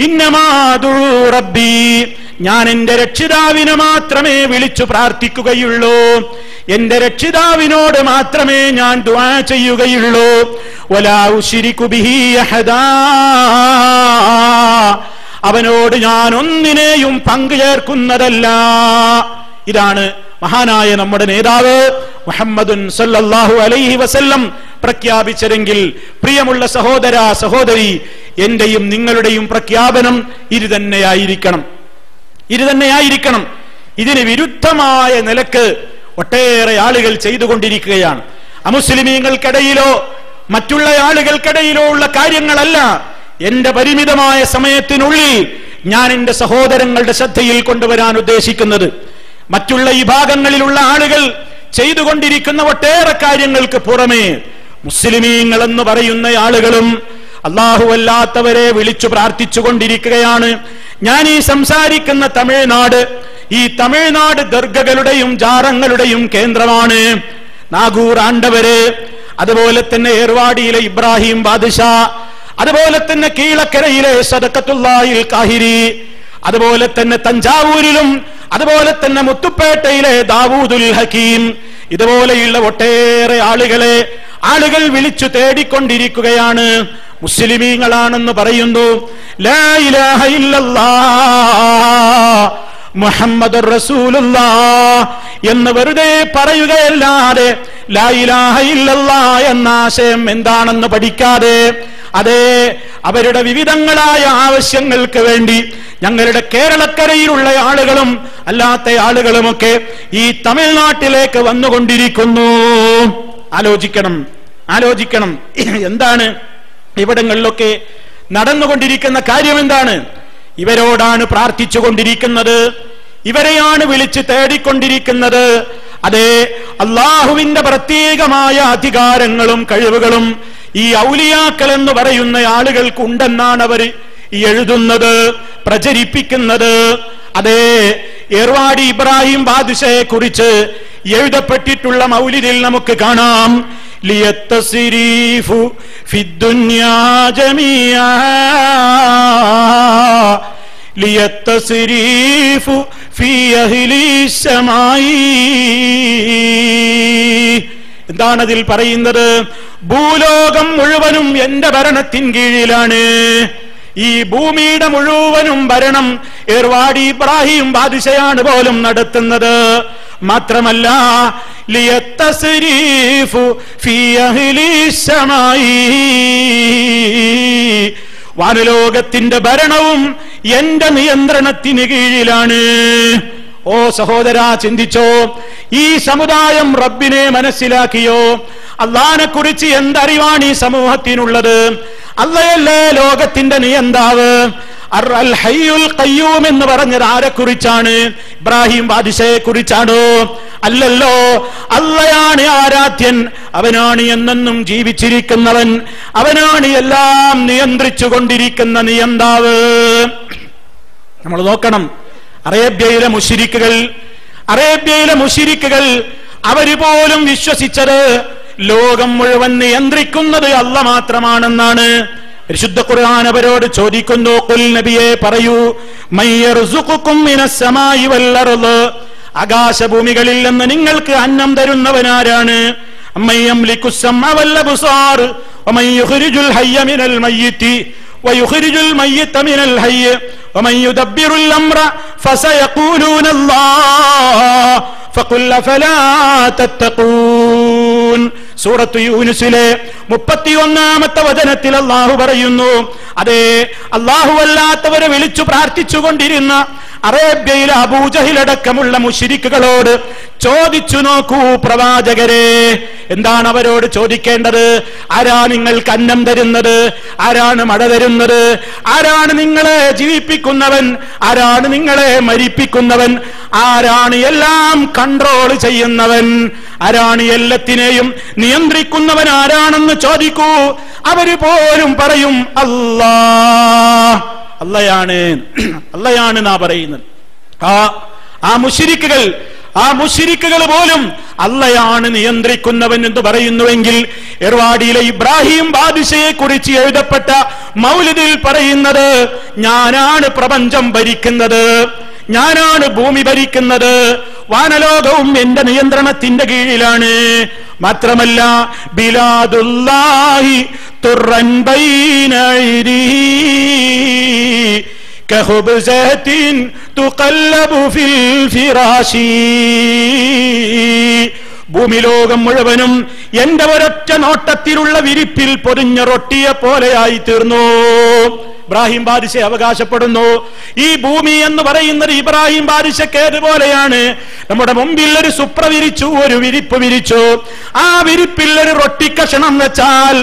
ഇന്നമാ അദ്ഉ റബ്ബി, ഞാൻ എന്റെ രക്ഷിതാവിനെ മാത്രമേ വിളിച്ചു പ്രാർത്ഥിക്കുകയുള്ളൂ, എന്റെ രക്ഷിതാവിനോട് മാത്രമേ ഞാൻ ദുആ ചെയ്യുകയുള്ളൂ. വലാ ഉശ്രികു ബിഹി അഹദാ, അവനോട് ഞാൻ ഒന്നിനെയും പങ്കുചേർക്കുന്നതല്ല. ഇതാണ് മഹാനായ നമ്മുടെ നേതാവ് മുഹമ്മദുൻ സല്ലല്ലാഹു അലൈഹി വസല്ലം പ്രഖ്യാപിച്ചതെങ്കിൽ, പ്രിയമുള്ള സഹോദര സഹോദരി, എന്റെയും നിങ്ങളുടെയും പ്രഖ്യാപനം ഇത് തന്നെയായിരിക്കണം. ഇതിന് വിരുദ്ധമായ നിലക്ക് ഒട്ടേറെ ആളുകൾ ചെയ്തുകൊണ്ടിരിക്കുകയാണ്. അമുസ്ലിമീങ്ങൾക്കിടയിലോ മറ്റുള്ള ആളുകൾക്കിടയിലോ ഉള്ള കാര്യങ്ങളല്ല എന്റെ പരിമിതമായ സമയത്തിനുള്ളിൽ ഞാൻ എന്റെ സഹോദരങ്ങളുടെ ശ്രദ്ധയിൽ കൊണ്ടുവരാൻ ഉദ്ദേശിക്കുന്നത്. മറ്റുള്ള ഈ ഭാഗങ്ങളിലുള്ള ആളുകൾ ചെയ്തുകൊണ്ടിരിക്കുന്ന ഒട്ടേറെ കാര്യങ്ങൾക്ക് പുറമേ മുസ്ലിമീങ്ങൾ എന്ന് പറയുന്ന ആളുകളും അല്ലാഹുവല്ലാത്തവരെ വിളിച്ചു പ്രാർത്ഥിച്ചുകൊണ്ടിരിക്കുകയാണ്. ഞാൻ ഈ സംസാരിക്കുന്ന ഈ തമിഴ്നാട് ദർഗകളുടെയും ജാറങ്ങളുടെയും കേന്ദ്രമാണ്. നാഗൂർ ആണ്ടവര്, അതുപോലെ തന്നെ ഏർവാടിയിലെ ഇബ്രാഹിം ബാദ്ഷാ, അതുപോലെ തന്നെ കീഴക്കരയിലെ സദഖത്തുല്ലാഹിൽ കാഹിരി, അതുപോലെ തന്നെ തഞ്ചാവൂരിലും, അതുപോലെ തന്നെ മുത്തുപ്പേട്ടയിലെ ദാവൂദുൽ ഹക്കീം, ഇതുപോലെയുള്ള ഒട്ടേറെ ആളുകൾ വിളിച്ചു തേടിക്കൊണ്ടിരിക്കുകയാണ്. മുസ്ലിമീങ്ങളാണെന്ന് പറയുന്നു, ലാ ഇലാഹ ഇല്ലല്ലാഹ് മുഹമ്മദുർ റസൂലുള്ളാഹ് എന്ന് വെറുതെ പറയുകയല്ലാതെ ലാ ഇലാഹ ഇല്ലല്ലാഹ് എന്ന ആശയം എന്താണെന്ന് പഠിക്കാതെ, അതേ അവരുടെ വിവിധങ്ങളായ ആവശ്യങ്ങൾക്ക് വേണ്ടി ഞങ്ങളുടെ കേരളക്കരയിലുള്ള ആളുകളും അല്ലാത്ത ആളുകളുമൊക്കെ ഈ തമിഴ്നാട്ടിലേക്ക് വന്നുകൊണ്ടിരിക്കുന്നു. ആലോചിക്കണം എന്താണ് ഇവിടങ്ങളിലൊക്കെ നടന്നുകൊണ്ടിരിക്കുന്ന കാര്യം? എന്താണ്? ഇവരോടാണ് പ്രാർത്ഥിച്ചു കൊണ്ടിരിക്കുന്നത്, ഇവരെയാണ് വിളിച്ച് തേടിക്കൊണ്ടിരിക്കുന്നത്. അതേ, അള്ളാഹുവിന്റെ പ്രത്യേകമായ അധികാരങ്ങളും കഴിവുകളും ഈ ഔലിയാക്കൾ എന്ന് പറയുന്ന ആളുകൾക്കുണ്ടെന്നാണ് അവർ എഴുതുന്നത്, പ്രചരിപ്പിക്കുന്നത്. അതേ, ഏർവാടി ഇബ്രാഹിം ബാദ്ഷയെ കുറിച്ച് എഴുതപ്പെട്ടിട്ടുള്ള മൗലിദിൽ നമുക്ക് കാണാം, ലിയത്തസ്രീഫു ഫിദ്ദുന്യാ ജമീആ ലിയത്തസ്രീഫു ഫീ അഹ്ലി സമായി. എന്താണ് അതിൽ പറയുന്നത്? ഭൂലോകം മുഴുവനും എന്റെ ഭരണത്തിൻ കീഴിലാണ്. ഈ ഭൂമിയുടെ മുഴുവനും ഭരണം ഏർവാടി ഇബ്രാഹിം ബാദ്ഷയാണ് പോലും നടത്തുന്നത്. മാത്രമല്ല, ലിയത്തസ്രീഫു ഫീ അഹ്ലി സമായി, വാനലോകത്തിന്റെ ഭരണവും എന്റെ നിയന്ത്രണത്തിന് കീഴിലാണ്. ഓ സഹോദരാ, ചിന്തിച്ചോ, ഈ സമുദായം റബ്ബിനെ മനസ്സിലാക്കിയോ? അള്ളാഹിനെ കുറിച്ച് എന്തറിവാണ് ഈ സമൂഹത്തിനുള്ളത്? അള്ളയല്ലേ ലോകത്തിന്റെ നിയന്താവ്? അൽ ഹയ്യുൽ ഖയ്യൂം എന്ന് പറഞ്ഞത് ആരെക്കുറിച്ചാണ്? ഇബ്രാഹിം ബാദ്ഷയെ കുറിച്ചാണോ? അല്ലല്ലോ, അള്ളയാണ് ആരാധ്യൻ, അവനാണ് എന്നെന്നും ജീവിച്ചിരിക്കുന്നവൻ, അവനാണ് എല്ലാം നിയന്ത്രിച്ചു കൊണ്ടിരിക്കുന്ന നിയന്താവ്. നമ്മൾ നോക്കണം, അറേബ്യയിലെ മുശ്രിക്കുകൾ അവര് പോലും വിശ്വസിച്ചത് ലോകം മുഴുവൻ നിയന്ത്രിക്കുന്നത് അള്ള മാത്രമാണെന്നാണ്. പരിശുദ്ധ ഖുർആൻ അവരോട് ചോദിക്കുന്നു, ഖുൽ നബിയെ പറയൂ, മയ്യർസുഖുകും മിനസ് സമായി വൽ അർള്, ആകാശഭൂമികളിൽ നിന്ന് നിങ്ങൾക്ക് അന്നം തരുന്നവനാരാണ്? അമ്മയംലികുസ് സമഅ വൽ അബ്സാർ വമൻ യുഖ്രിജുൽ ഹയ്യ മിനൽ മയ്യിത്തി വയുഖ്രിജുൽ മയ്യിത്ത മിനൽ ഹയ്യ വമൻ യുദബ്ബിറുൽ അംറ ഫസയഖൂലൂന അല്ലാഹ് ഫഖുൽ അഫലാ തത്തഖൂൻ. സൂറത്ത് യൂനുസിലെ 31-ാമത്തെ വചനത്തിൽ അല്ലാഹു പറയുന്നു, അതേ, അല്ലാഹു അല്ലാത്തവരെ വിളിച്ചു പ്രാർത്ഥിച്ചുകൊണ്ടിരുന്ന അറേബ്യയിലെ അബൂജഹിലടക്കമുള്ള മുശ്രിക്കുകളോട് ചോദിച്ചു നോക്കൂ പ്രവാചകരെ. എന്താണ് അവരോട് ചോദിക്കേണ്ടത്? ആരാ നിങ്ങൾക്ക് അന്നം തരുന്നത്? ആരാണ് മഴ തരുന്നത്? ആരാണ് നിങ്ങളെ ജീവിപ്പിക്കുന്നവൻ? ആരാണ് നിങ്ങളെ മരിപ്പിക്കുന്നവൻ? ആരാണ് എല്ലാം കൺട്രോൾ ചെയ്യുന്നവൻ? ആരാണ് എല്ലാത്തിനെയും നിയന്ത്രിക്കുന്നവൻ? ആരാണെന്ന് ചോദിക്കൂ. അവര് പോലും പറയും അല്ലാഹ്, അള്ളയാണ് നാ പറയുന്നത്. ആ മുശ്രിക്കുകൾ പോലും അള്ളയാണ് നിയന്ത്രിക്കുന്നവൻ എന്ന് പറയുന്നുവെങ്കിൽ, എർവാടിയിലെ ഇബ്രാഹിം ബാദിഷയെ കുറിച്ച് എഴുതപ്പെട്ട മൗലിദിൽ പറയുന്നത്, ഞാനാണ് പ്രപഞ്ചം ഭരിക്കുന്നത്, ഞാനാണ് ഭൂമി ഭരിക്കുന്നത്, വാനലോകവും എന്റെ നിയന്ത്രണത്തിന്റെ കീഴിലാണ്. മാത്രമല്ല ബിലാദുല്ലാഹി തുറൻ ബൈന ഐദിഹി കഹുബ്സത്തിൻ തുഖല്ലബു ഫിൽ ഫിറാശി. ഭൂമിലോകം മുഴുവനും എന്റെ ഒരൊറ്റ നോട്ടത്തിലുള്ള വിരിപ്പിൽ പൊതിഞ്ഞ റൊട്ടിയെ പോലെയായി തീർന്നു. ഇബ്രാഹിം ബാദിഷ അവകാശപ്പെടുന്നു, ഈ ഭൂമി എന്ന് പറയുന്നത് ഇബ്രാഹിം ബാദിഷയ്ക്ക് ഏതുപോലെയാണ്? നമ്മുടെ മുമ്പിൽ ഒരു സുപ്ര വിരിച്ചു, ഒരു വിരിപ്പ് വിരിച്ചു. ആ വിരിപ്പിൽ ഒരു റൊട്ടി കഷണം വെച്ചാൽ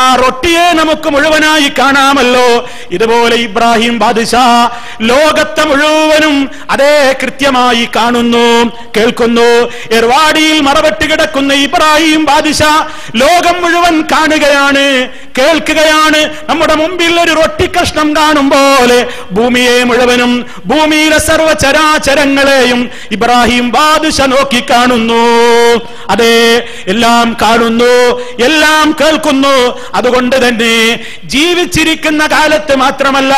ആ റൊട്ടിയെ നമുക്ക് മുഴുവനായി കാണാമല്ലോ. ഇതുപോലെ ഇബ്രാഹിം ബാദിഷ ലോകത്തെ മുഴുവനും അതേ കൃത്യമായി കാണുന്നു, കേൾക്കുന്നു. എർവാടിയിൽ മറവെട്ട് കിടക്കുന്ന ഇബ്രാഹിം ബാദിഷ ലോകം മുഴുവൻ കാണുകയാണ്, കേൾക്കുകയാണ്. നമ്മുടെ മുമ്പിൽ ഒരു റൊട്ടി കഷ്ണം കാണുമ്പോൾ ഭൂമിയെ മുഴുവനും, ഭൂമിയിലെ സർവചരാചരങ്ങളെയും ഇബ്രാഹിം ബാദിഷ നോക്കി കാണുന്നു. അതെ, എല്ലാം കാണുന്നു, എല്ലാം കേൾക്കുന്നു. അതുകൊണ്ട് തന്നെ ജീവിച്ചിരിക്കുന്ന കാലത്ത് മാത്രമല്ല,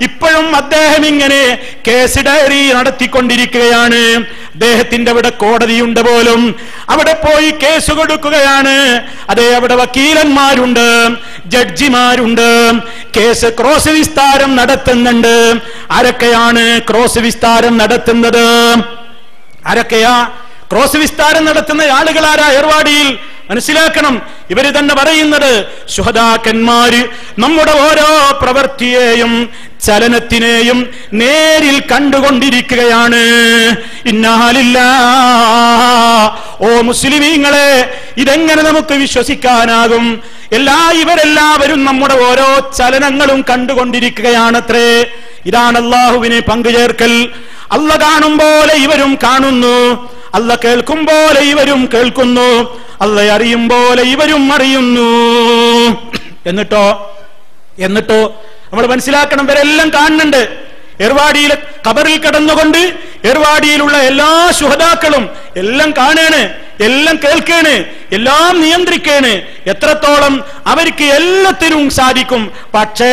ഇപ്പോഴും അദ്ദേഹം ഇങ്ങനെ കേസ് ഡയറി നടത്തിക്കൊണ്ടിരിക്കുകയാണ്. അദ്ദേഹത്തിന്റെ അവിടെ കോടതിയുണ്ട് പോലും, അവിടെ പോയി കേസ് കൊടുക്കുകയാണ്. അതെ, അവിടെ വക്കീലന്മാരുണ്ട്, ജഡ്ജിമാരുണ്ട്, കേസ് ക്രോസ് വിസ്താരം നടത്തുന്നുണ്ട്. ആരൊക്കെയാണ് ക്രോസ് വിസ്താരം നടത്തുന്നത്? ആരൊക്കെയാ ക്രോസ് വിസ്താരം നടത്തുന്ന ആളുകളാരാ? ഏർവാടിയിൽ മനസ്സിലാക്കണം. ഇവര് തന്നെ പറയുന്നത്, ശുഹദാക്കന്മാര് നമ്മുടെ ഓരോ പ്രവൃത്തിയെയും ചലനത്തിനെയും നേരിൽ കണ്ടുകൊണ്ടിരിക്കുകയാണ്. ഇന്നലില്ലാഹ്. ഓ മുസ്ലിമീങ്ങളെ, ഇതെങ്ങനെ നമുക്ക് വിശ്വസിക്കാനാകും? ഇവരെല്ലാവരും നമ്മുടെ ഓരോ ചലനങ്ങളും കണ്ടുകൊണ്ടിരിക്കുകയാണത്രേ. ഇതാണ് അള്ളാഹുവിനെ പങ്കുചേർക്കൽ. അല്ല കാണും പോലെ ഇവരും കാണുന്നു, അല്ല കേൾക്കും പോലെ ഇവരും കേൾക്കുന്നു, അല്ല അറിയും പോലെ ഇവരും അറിയുന്നു. എന്നിട്ടോ നമ്മൾ മനസ്സിലാക്കണം, ഇവരെല്ലാം കാണുന്നുണ്ട്. എർവാടിയിലെ ഖബറിൽ കിടന്നുകൊണ്ട് എർവാടിയിലുള്ള എല്ലാ ശുഹദാക്കളും എല്ലാം കാണാണ്, എല്ലാം കേൾക്കാണ്, എല്ലാം നിയന്ത്രിക്കാണ്. എത്രത്തോളം അവർക്ക് എല്ലാത്തിനും സാധിക്കും. പക്ഷേ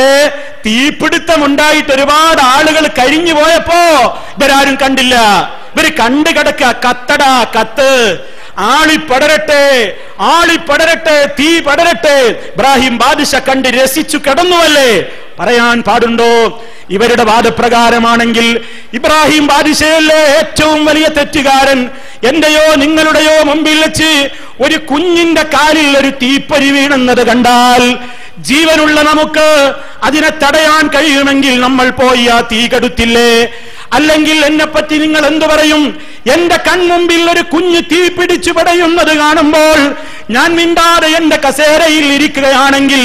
തീപിടുത്തമുണ്ടായിട്ട് ഒരുപാട് ആളുകൾ കരിഞ്ഞു പോയപ്പോ ഇവരാരും കണ്ടില്ല. ഇവര് കണ്ടു കിടക്കുക, കത്തടാ കത്ത്, ആളിപ്പടരട്ടെ, ആളിപ്പടരട്ടെ, തീ പടരട്ടെ. ഇബ്രാഹിം ബാദിഷ കണ്ട് രസിച്ചു കിടന്നുവല്ലേ, പറയാൻ പാടുണ്ടോ? ഇവരുടെ വാദപ്രകാരമാണെങ്കിൽ ഇബ്രാഹിം ബാദിഷയല്ലേ ഏറ്റവും വലിയ തെറ്റുകാരൻ? എന്റെയോ നിങ്ങളുടെയോ മുമ്പിൽ വെച്ച് ഒരു കുഞ്ഞിന്റെ കാലിൽ ഒരു തീപ്പൊരി വീണെന്നത് കണ്ടാൽ ജീവനുള്ള നമുക്ക് അതിനെ തടയാൻ കഴിയുമെങ്കിൽ നമ്മൾ പോയി ആ തീ കെടുത്തില്ലേ? അല്ലെങ്കിൽ എന്നെപ്പറ്റി നിങ്ങൾ എന്തു പറയും? എന്റെ കൺമുമ്പിൽ ഒരു കുഞ്ഞ് തീ പിടിച്ചു പടയുന്നത് കാണുമ്പോൾ ഞാൻ മിണ്ടാതെ എന്റെ കസേരയിൽ ഇരിക്കുകയാണെങ്കിൽ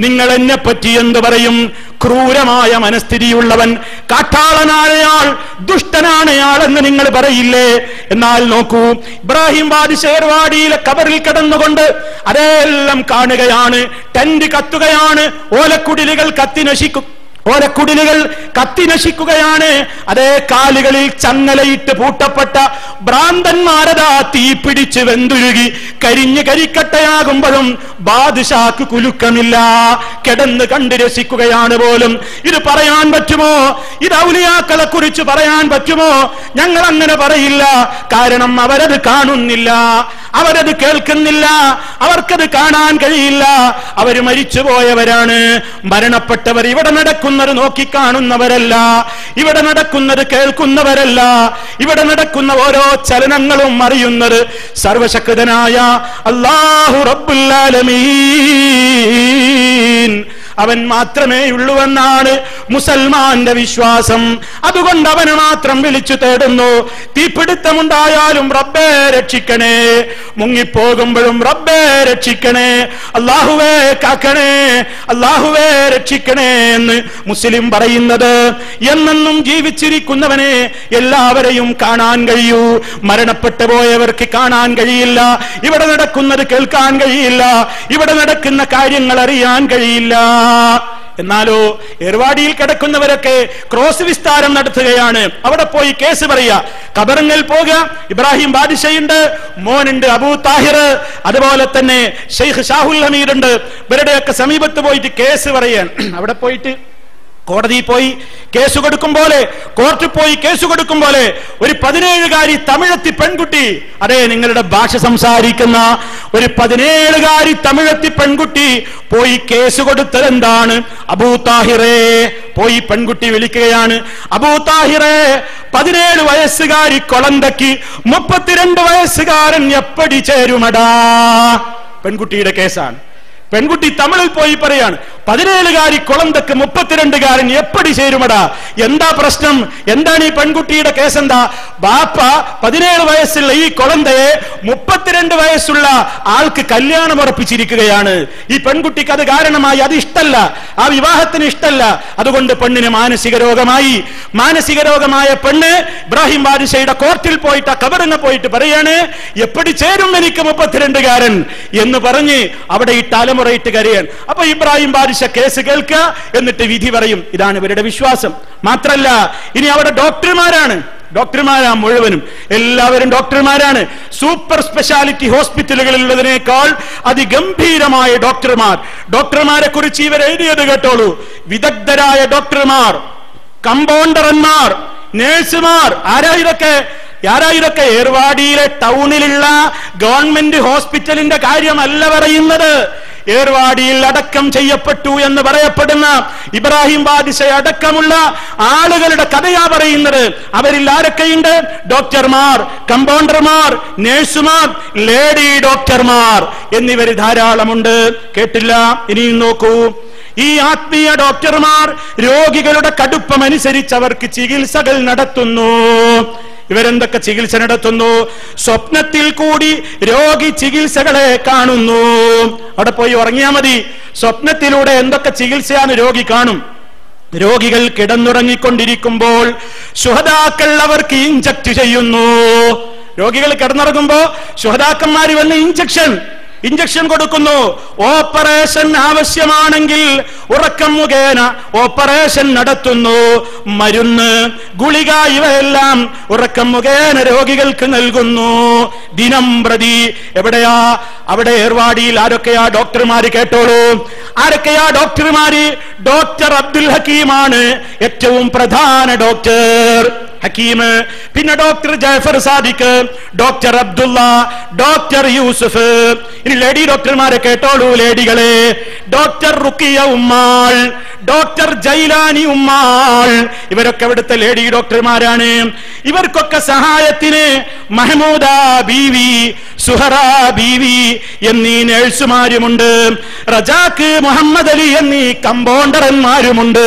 നിങ്ങൾ എന്നെപ്പറ്റി എന്തു പറയും? ക്രൂരമായ മനസ്ഥിതിയുള്ളവൻ, കാട്ടാളനായയാൾ, ദുഷ്ടനാണയാൾ എന്ന് നിങ്ങൾ പറയില്ലേ? എന്നാൽ നോക്കൂ, ഇബ്രാഹിം ബാദിഷ ഏർവാടിയിലെ ഖബറിൽ കിടന്നുകൊണ്ട് അതെല്ലാം കാണുകയാണ്. ടെന്റ് കത്തുകയാണ്, ഓലക്കുടിലുകൾ കത്തി നശിക്കുകയാണ്. അതേ കാലുകളിൽ ചങ്ങലയിട്ട് പൂട്ടപ്പെട്ട ഭ്രാന്തന്മാരതാ തീ പിടിച്ച് വെന്തുരുകി കരിഞ്ഞ് കരിക്കട്ടയാകുമ്പോഴും ബാദ്ഷാക്ക് കുലുക്കമില്ല, കിടന്ന് കണ്ട് രസിക്കുകയാണ് പോലും. ഇത് പറയാൻ പറ്റുമോ? ഇത് ഔലിയാക്കളെ കുറിച്ച് പറയാൻ പറ്റുമോ? ഞങ്ങൾ അങ്ങനെ പറയില്ല. കാരണം അവരത് കാണുന്നില്ല, അവരത് കേൾക്കുന്നില്ല, അവർക്കത് കാണാൻ കഴിയില്ല. അവർ മരിച്ചുപോയവരാണ്. മരണപ്പെട്ടവർ ഇവിടെ നടക്കുന്നത് നോക്കിക്കാണുന്നവരല്ല, ഇവിടെ നടക്കുന്നത് കേൾക്കുന്നവരല്ല, ഇവിടെ നടക്കുന്ന ഓരോ ചലനങ്ങളും അറിയുന്നത് സർവശക്തനായ അല്ലാഹു റബ്ബുൽ ആലമീൻ. അവൻ മാത്രമേ ഉള്ളുവെന്നാണ് മുസൽമാന്റെ വിശ്വാസം. അതുകൊണ്ട് അവനെ മാത്രം വിളിച്ചു തേടുന്നു. തീപിടുത്തമുണ്ടായാലും റബ്ബേ രക്ഷിക്കണേ, മുങ്ങിപ്പോകുമ്പോഴും റബ്ബേ രക്ഷിക്കണേ, അല്ലാഹുവേ കാക്കണേ, അല്ലാഹുവേ രക്ഷിക്കണേ എന്ന് മുസ്ലിം പറയുന്നത്. എന്നെന്നും ജീവിച്ചിരിക്കുന്നവനെ എല്ലാവരെയും കാണാൻ കഴിയൂ, മരണപ്പെട്ടു പോയവർക്ക് കാണാൻ കഴിയില്ല, ഇവിടെ നടക്കുന്നത് കേൾക്കാൻ കഴിയില്ല, ഇവിടെ നടക്കുന്ന കാര്യങ്ങൾ അറിയാൻ കഴിയില്ല. എന്നാലോ ഏർവാടിയിൽ കിടക്കുന്നവരൊക്കെ ക്രോസ് വിസ്താരം നടത്തുകയാണ്. അവിടെ പോയി കേസ് പറയാ, ഖബറിൽ പോകുക. ഇബ്രാഹിം ബാദിഷയുണ്ട്, മോനുണ്ട് അബൂ താഹിർ, അതുപോലെ തന്നെ ഷെയ്ഖ് ഷാഹുൽ ഹമീദ് ഉണ്ട്. ഇവരുടെയൊക്കെ സമീപത്ത് പോയിട്ട് കേസ് പറയാൻ. അവിടെ പോയിട്ട് കോടതിയിൽ പോയി കേസ് കൊടുക്കും പോലെ, കോർട്ടിൽ പോയി കേസ് കൊടുക്കും പോലെ ഒരു 17കാരി തമിഴത്തി പെൺകുട്ടി, അതെ നിങ്ങളുടെ ഭാഷ സംസാരിക്കുന്ന ഒരു 17കാരി തമിഴത്തി പെൺകുട്ടി പോയി കേസ് കൊടുത്തത് എന്താണ്? അബൂ താഹിറേ, പോയി പെൺകുട്ടി വിളിക്കുകയാണ്, അബൂ താഹിറേ, 17 വയസ്സുകാരി കൊളന്തക്ക് 32 വയസ്സുകാരൻ എപ്പടി ചേരുമടാ? പെൺകുട്ടിയുടെ കേസാണ്. പെൺകുട്ടി തമിഴിൽ പോയി പറയാണ്, 17കാരി കുളന്തക്ക് 32കാരൻ എപ്പടി ചേരുമടാ? എന്താ പ്രശ്നം? എന്താണ് ഈ പെൺകുട്ടിയുടെ കേസ്? എന്താ? ബാപ്പ 17 വയസ്സുള്ള ഈ കുളന്തയെ 32 വയസ്സുള്ള ആൾക്ക് കല്യാണം ഉറപ്പിച്ചിരിക്കുകയാണ്. ഈ പെൺകുട്ടിക്ക് അത് കാരണമായി അത് ഇഷ്ടല്ല, ആ വിവാഹത്തിന് ഇഷ്ടല്ല. അതുകൊണ്ട് പെണ്ണിന് മാനസിക രോഗമായി. മാനസിക രോഗമായ പെണ്ണ് ഇബ്രാഹിം ബാദിഷയുടെ കോർട്ടിൽ പോയിട്ട് ആ ഖബറിനെ പോയിട്ട് പറയാണ്, എപ്പടി ചേരും എനിക്ക് 32കാരൻ എന്ന് പറഞ്ഞ് അവിടെ ഈ തലമുറയിട്ട് കരയാൻ. അപ്പൊ ഇബ്രാഹിം ബാദിഷ കേസ് കേൾക്കുക, എന്നിട്ട് വിധി പറയും. ഇതാണ് ഇവരുടെ വിശ്വാസം. മാത്രല്ല ഇനി അവിടെ ഡോക്ടർമാരാണ്, മുഴുവനും എല്ലാവരും ഡോക്ടർമാരാണ്. സൂപ്പർ സ്പെഷ്യാലിറ്റി ഹോസ്പിറ്റലുകളിലുള്ളതിനേക്കാൾ അതിഗംഭീരമായ ഡോക്ടർമാരെ കുറിച്ച് ഇവർ എഴുതിയത് കേട്ടോളൂ. വിദഗ്ധരായ ഡോക്ടർമാർ, കമ്പൗണ്ടർമാർ, നേഴ്സുമാർ. ആരാ ഇതൊക്കെ? ഏർവാടിയിലെ ടൗണിലുള്ള ഗവൺമെന്റ് ഹോസ്പിറ്റലിന്റെ കാര്യമല്ല പറയുന്നത്. ഏർവാടിയിൽ അടക്കം ചെയ്യപ്പെട്ടു എന്ന് പറയപ്പെടുന്ന ഇബ്രാഹിം ബാദിഷ അടക്കമുള്ള ആളുകളുടെ കഥയാ പറയുന്നത്. അവരിൽ ആരൊക്കെയുണ്ട്? ഡോക്ടർമാർ, കമ്പൗണ്ടർമാർ, നേഴ്സുമാർ, ലേഡി ഡോക്ടർമാർ എന്നിവർ ധാരാളമുണ്ട്. കേട്ടില്ല? ഇനിയും നോക്കൂ. ഈ ആത്മീയ ഡോക്ടർമാർ രോഗികളുടെ കടുപ്പമനുസരിച്ച് അവർക്ക് ചികിത്സകൾ നടത്തുന്നു. ഇവരെന്തൊക്കെ ചികിത്സ നടത്തുന്നു? സ്വപ്നത്തിൽ കൂടി രോഗി ചികിത്സകളെ കാണുന്നു. അവിടെ പോയി ഉറങ്ങിയാൽ മതി. സ്വപ്നത്തിലൂടെ എന്തൊക്കെ ചികിത്സയാണ് രോഗി കാണും. രോഗികൾ കിടന്നുറങ്ങിക്കൊണ്ടിരിക്കുമ്പോൾ ശുഹദാക്കൾ അവർക്ക് ഇഞ്ചക്ട് ചെയ്യുന്നു. രോഗികൾ കിടന്നുറങ്ങുമ്പോ ശുഹദാക്കന്മാര് വന്ന് ഇഞ്ചക്ഷൻ കൊടുക്കുന്നു. ഓപ്പറേഷൻ ആവശ്യമാണെങ്കിൽ ഉറക്കം മുഖേന ഓപ്പറേഷൻ നടത്തുന്നു. മരുന്ന്, ഗുളിക ഇവയെല്ലാം ഉറക്കം മുഖേന രോഗികൾക്ക് നൽകുന്നു. ദിനം പ്രതി. എവിടെയാ? അവിടെ ഏർവാടിയിൽ ആരൊക്കെയാ ഡോക്ടർമാര്? കേട്ടോളൂ. ആരൊക്കെയാ ഡോക്ടർമാര്? ഡോക്ടർ അബ്ദുൽ ഹക്കീമാണ് ഏറ്റവും പ്രധാന ഡോക്ടർ. ഹക്കീം, പിന്നെ doctor Jafar Sadiq, doctor Abdulla, doctor Yusuf. ഇനി ലേഡി ഡോക്ടർമാരെ കേട്ടോളൂ. ലേഡികളെ, ഡോക്ടർ റുക്കിയ ഉമ്മാൾ, ഡോക്ടർ ജൈലാനി ഉമ്മാൾ, ഇവരൊക്കെ ഇവിടുത്തെ ലേഡി ഡോക്ടർമാരാണ്. ഇവർക്കൊക്കെ സഹായത്തിന് മഹമൂദ ബീവി, സുഹറ ബീവി എന്നീ നേഴ്സുമാരുമുണ്ട്. റജാക്ക്, മുഹമ്മദ് അലി എന്നീ കമ്പൗണ്ടർമാരുമുണ്ട്.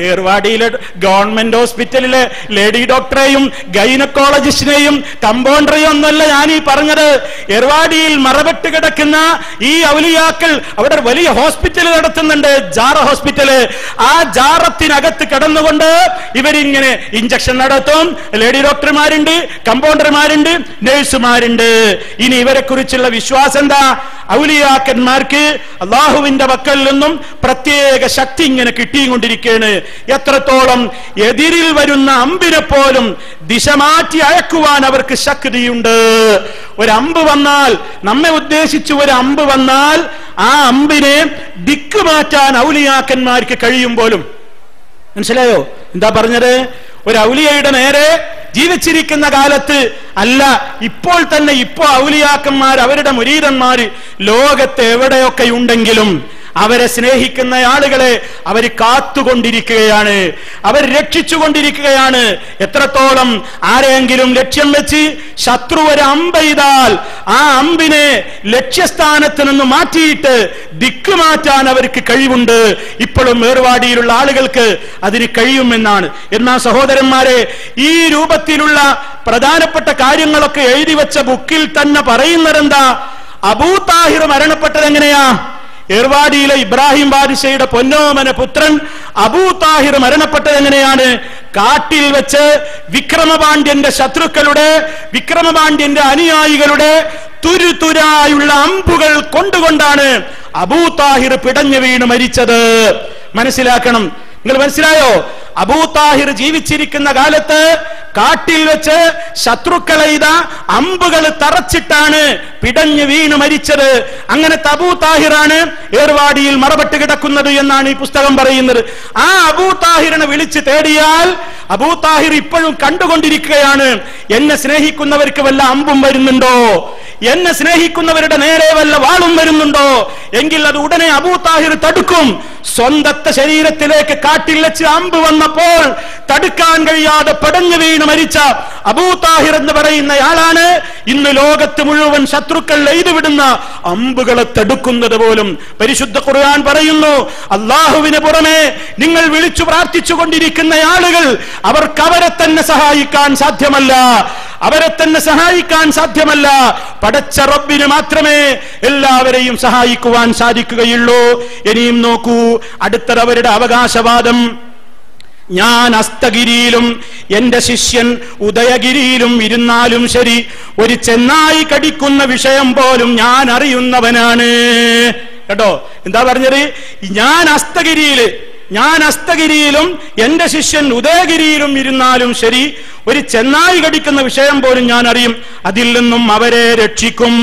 ഏർവാടിയിലെ ഗവൺമെന്റ് ഹോസ്പിറ്റലിലെ ലേഡി ഡോക്ടറെയും ഗൈനക്കോളജിസ്റ്റിനെയും കമ്പൗണ്ടറെയും ഒന്നല്ല ഞാൻ ഈ പറഞ്ഞത്. ഏർവാടിയിൽ മറവിട്ട് കിടക്കുന്ന ഈ ഔലിയാക്കൾ അവിടെ വലിയ ഹോസ്പിറ്റൽ നടത്തുന്നുണ്ട്, ജാറ ഹോസ്പിറ്റല്. ആ ജാറത്തിനകത്ത് കിടന്നുകൊണ്ട് ഇവരിങ്ങനെ ഇഞ്ചക്ഷൻ നടത്തും. ലേഡി ഡോക്ടർമാരുണ്ട്, കമ്പൗണ്ടർമാരുണ്ട്, നഴ്സുമാരുണ്ട്. ഇനി ഇവരെ കുറിച്ചുള്ള വിശ്വാസം എന്താ? ഔലിയാക്കന്മാർക്ക് അള്ളാഹുവിന്റെ പക്കൽ നിന്നും പ്രത്യേക ശക്തി ഇങ്ങനെ കിട്ടിക്കൊണ്ടിരിക്കുകയാണ്. എത്രത്തോളം? എതിരിൽ വരുന്ന അമ്പിനെ പോലും ദിശ മാറ്റി അയക്കുവാൻ അവർക്ക് ശക്തിയുണ്ട്. ഒരമ്പ് വന്നാൽ, നമ്മെ ഉദ്ദേശിച്ച് ഒരു അമ്പ് വന്നാൽ ആ അമ്പിനെ ദിക്ക് മാറ്റാൻ ഔലിയാക്കന്മാർക്ക് കഴിയും പോലും. മനസ്സിലായോ എന്താ പറഞ്ഞത്? ഒരു ഔലിയയുടെ നേരെ ജീവിച്ചിരിക്കുന്ന കാലത്ത് അല്ല, ഇപ്പോൾ തന്നെ ഔലിയാക്കന്മാർ, അവരുടെ മുരീദന്മാര് ലോകത്ത് എവിടെയൊക്കെ ഉണ്ടെങ്കിലും അവരെ സ്നേഹിക്കുന്ന ആളുകളെ അവർ കാത്തുകൊണ്ടിരിക്കുകയാണ്, അവർ രക്ഷിച്ചുകൊണ്ടിരിക്കുകയാണ്. എത്രത്തോളം ആരെങ്കിലും ലക്ഷ്യം വെച്ച് ശത്രു ഒരു അമ്പെയ്താൽ ആ അമ്പിനെ ലക്ഷ്യസ്ഥാനത്ത് നിന്ന് മാറ്റിയിട്ട് ദിക്ക് മാറ്റാൻ അവർക്ക് കഴിവുണ്ട്. ഇപ്പോഴും ഏർവാടിയിലുള്ള ആളുകൾക്ക് അതിന് കഴിയുമെന്നാണ്. എന്നാൽ സഹോദരന്മാരെ, ഈ രൂപത്തിലുള്ള പ്രധാനപ്പെട്ട കാര്യങ്ങളൊക്കെ എഴുതി വെച്ച ബുക്കിൽ തന്നെ പറയുന്നതെന്താ? അബൂ താഹിർ മരണപ്പെട്ടത് എങ്ങനെയാ? ഏർവാടിയിലെ ഇബ്രാഹിം ബാദിഷയുടെ പൊന്നോമന പുത്രൻ അബൂ താഹിർ മരണപ്പെട്ടത് എങ്ങനെയാണ്? കാട്ടിൽ വെച്ച് വിക്രമപാണ്ഡ്യന്റെ ശത്രുക്കളുടെ, വിക്രമപാണ്ഡ്യന്റെ അനുയായികളുടെ തുരുതുരായുള്ള അമ്പുകൾ കൊണ്ടുകൊണ്ടാണ് അബൂ താഹിർ പിടഞ്ഞു വീണ് മരിച്ചത്. മനസ്സിലാക്കണം. നിങ്ങൾ മനസ്സിലായോ? അബൂ താഹിർ ജീവിച്ചിരിക്കുന്ന കാലത്ത് കാട്ടിൽ വെച്ച് ശത്രുക്കളെ ഇതാ അമ്പുകൾ തറച്ചിട്ടാണ് പിടഞ്ഞു വീണ് മരിച്ചത്. അങ്ങനത്തെ അബൂ താഹിറാണ് ഏർവാടിയിൽ മറപെട്ട് കിടക്കുന്നത് എന്നാണ് ഈ പുസ്തകം പറയുന്നത്. ആ അബൂ താഹിറിനെ വിളിച്ച് തേടിയാൽ അബൂ താഹിർ ഇപ്പോഴും കണ്ടുകൊണ്ടിരിക്കുകയാണ്. എന്നെ സ്നേഹിക്കുന്നവർക്ക് വല്ല അമ്പും വരുന്നുണ്ടോ, എന്നെ സ്നേഹിക്കുന്നവരുടെ നേരെ വല്ല വാളും വരുന്നുണ്ടോ എങ്കിൽ അത് ഉടനെ അബൂ താഹിർ തടുക്കും. സ്വന്തത്തെ ശരീരത്തിലേക്ക് കാട്ടിൽ വെച്ച് അമ്പ് വന്നപ്പോൾ തടുക്കാൻ കഴിയാതെ പടഞ്ഞു വീണ് മരിച്ച അബൂ താഹിർ എന്ന് പറയുന്നയാളാണ് ഇന്ന് ലോകത്ത് മുഴുവൻ ശത്രുക്കൾ എയ്തുവിടുന്ന അമ്പുകളെ തടുക്കുന്നത് പോലും. പരിശുദ്ധ ഖുർആൻ പറയുന്നു, അല്ലാഹുവിന് പുറമെ നിങ്ങൾ വിളിച്ചു പ്രാർത്ഥിച്ചു കൊണ്ടിരിക്കുന്ന ആളുകൾ അവർക്ക് അവരെ തന്നെ സഹായിക്കാൻ സാധ്യമല്ല, അവരെ തന്നെ സഹായിക്കാൻ സാധ്യമല്ല. പടച്ച റബ്ബിന് മാത്രമേ എല്ലാവരെയും സഹായിക്കുവാൻ സാധിക്കുകയുള്ളൂ. ഇനിയും നോക്കൂ, അടുത്തത് അവരുടെ അവകാശവാദം. ഞാൻ അസ്തഗിരിയിലും എന്റെ ശിഷ്യൻ ഉദയഗിരിയിലും ഇരുന്നാലും ശരി, ഒരു ചെന്നായി കടിക്കുന്ന വിഷയം പോലും ഞാൻ അറിയുന്നവനാണ്. കേട്ടോ, എന്താ പറഞ്ഞത്? ഞാൻ അസ്തഗിരിയിലും എന്റെ ശിഷ്യൻ ഉദയഗിരിയിലും ഇരുന്നാലും ശരി, ഒരു ചെന്നായി കടിക്കുന്ന വിഷയം പോലും ഞാൻ അറിയും. അതിൽ നിന്നും അവരെ രക്ഷിക്കും.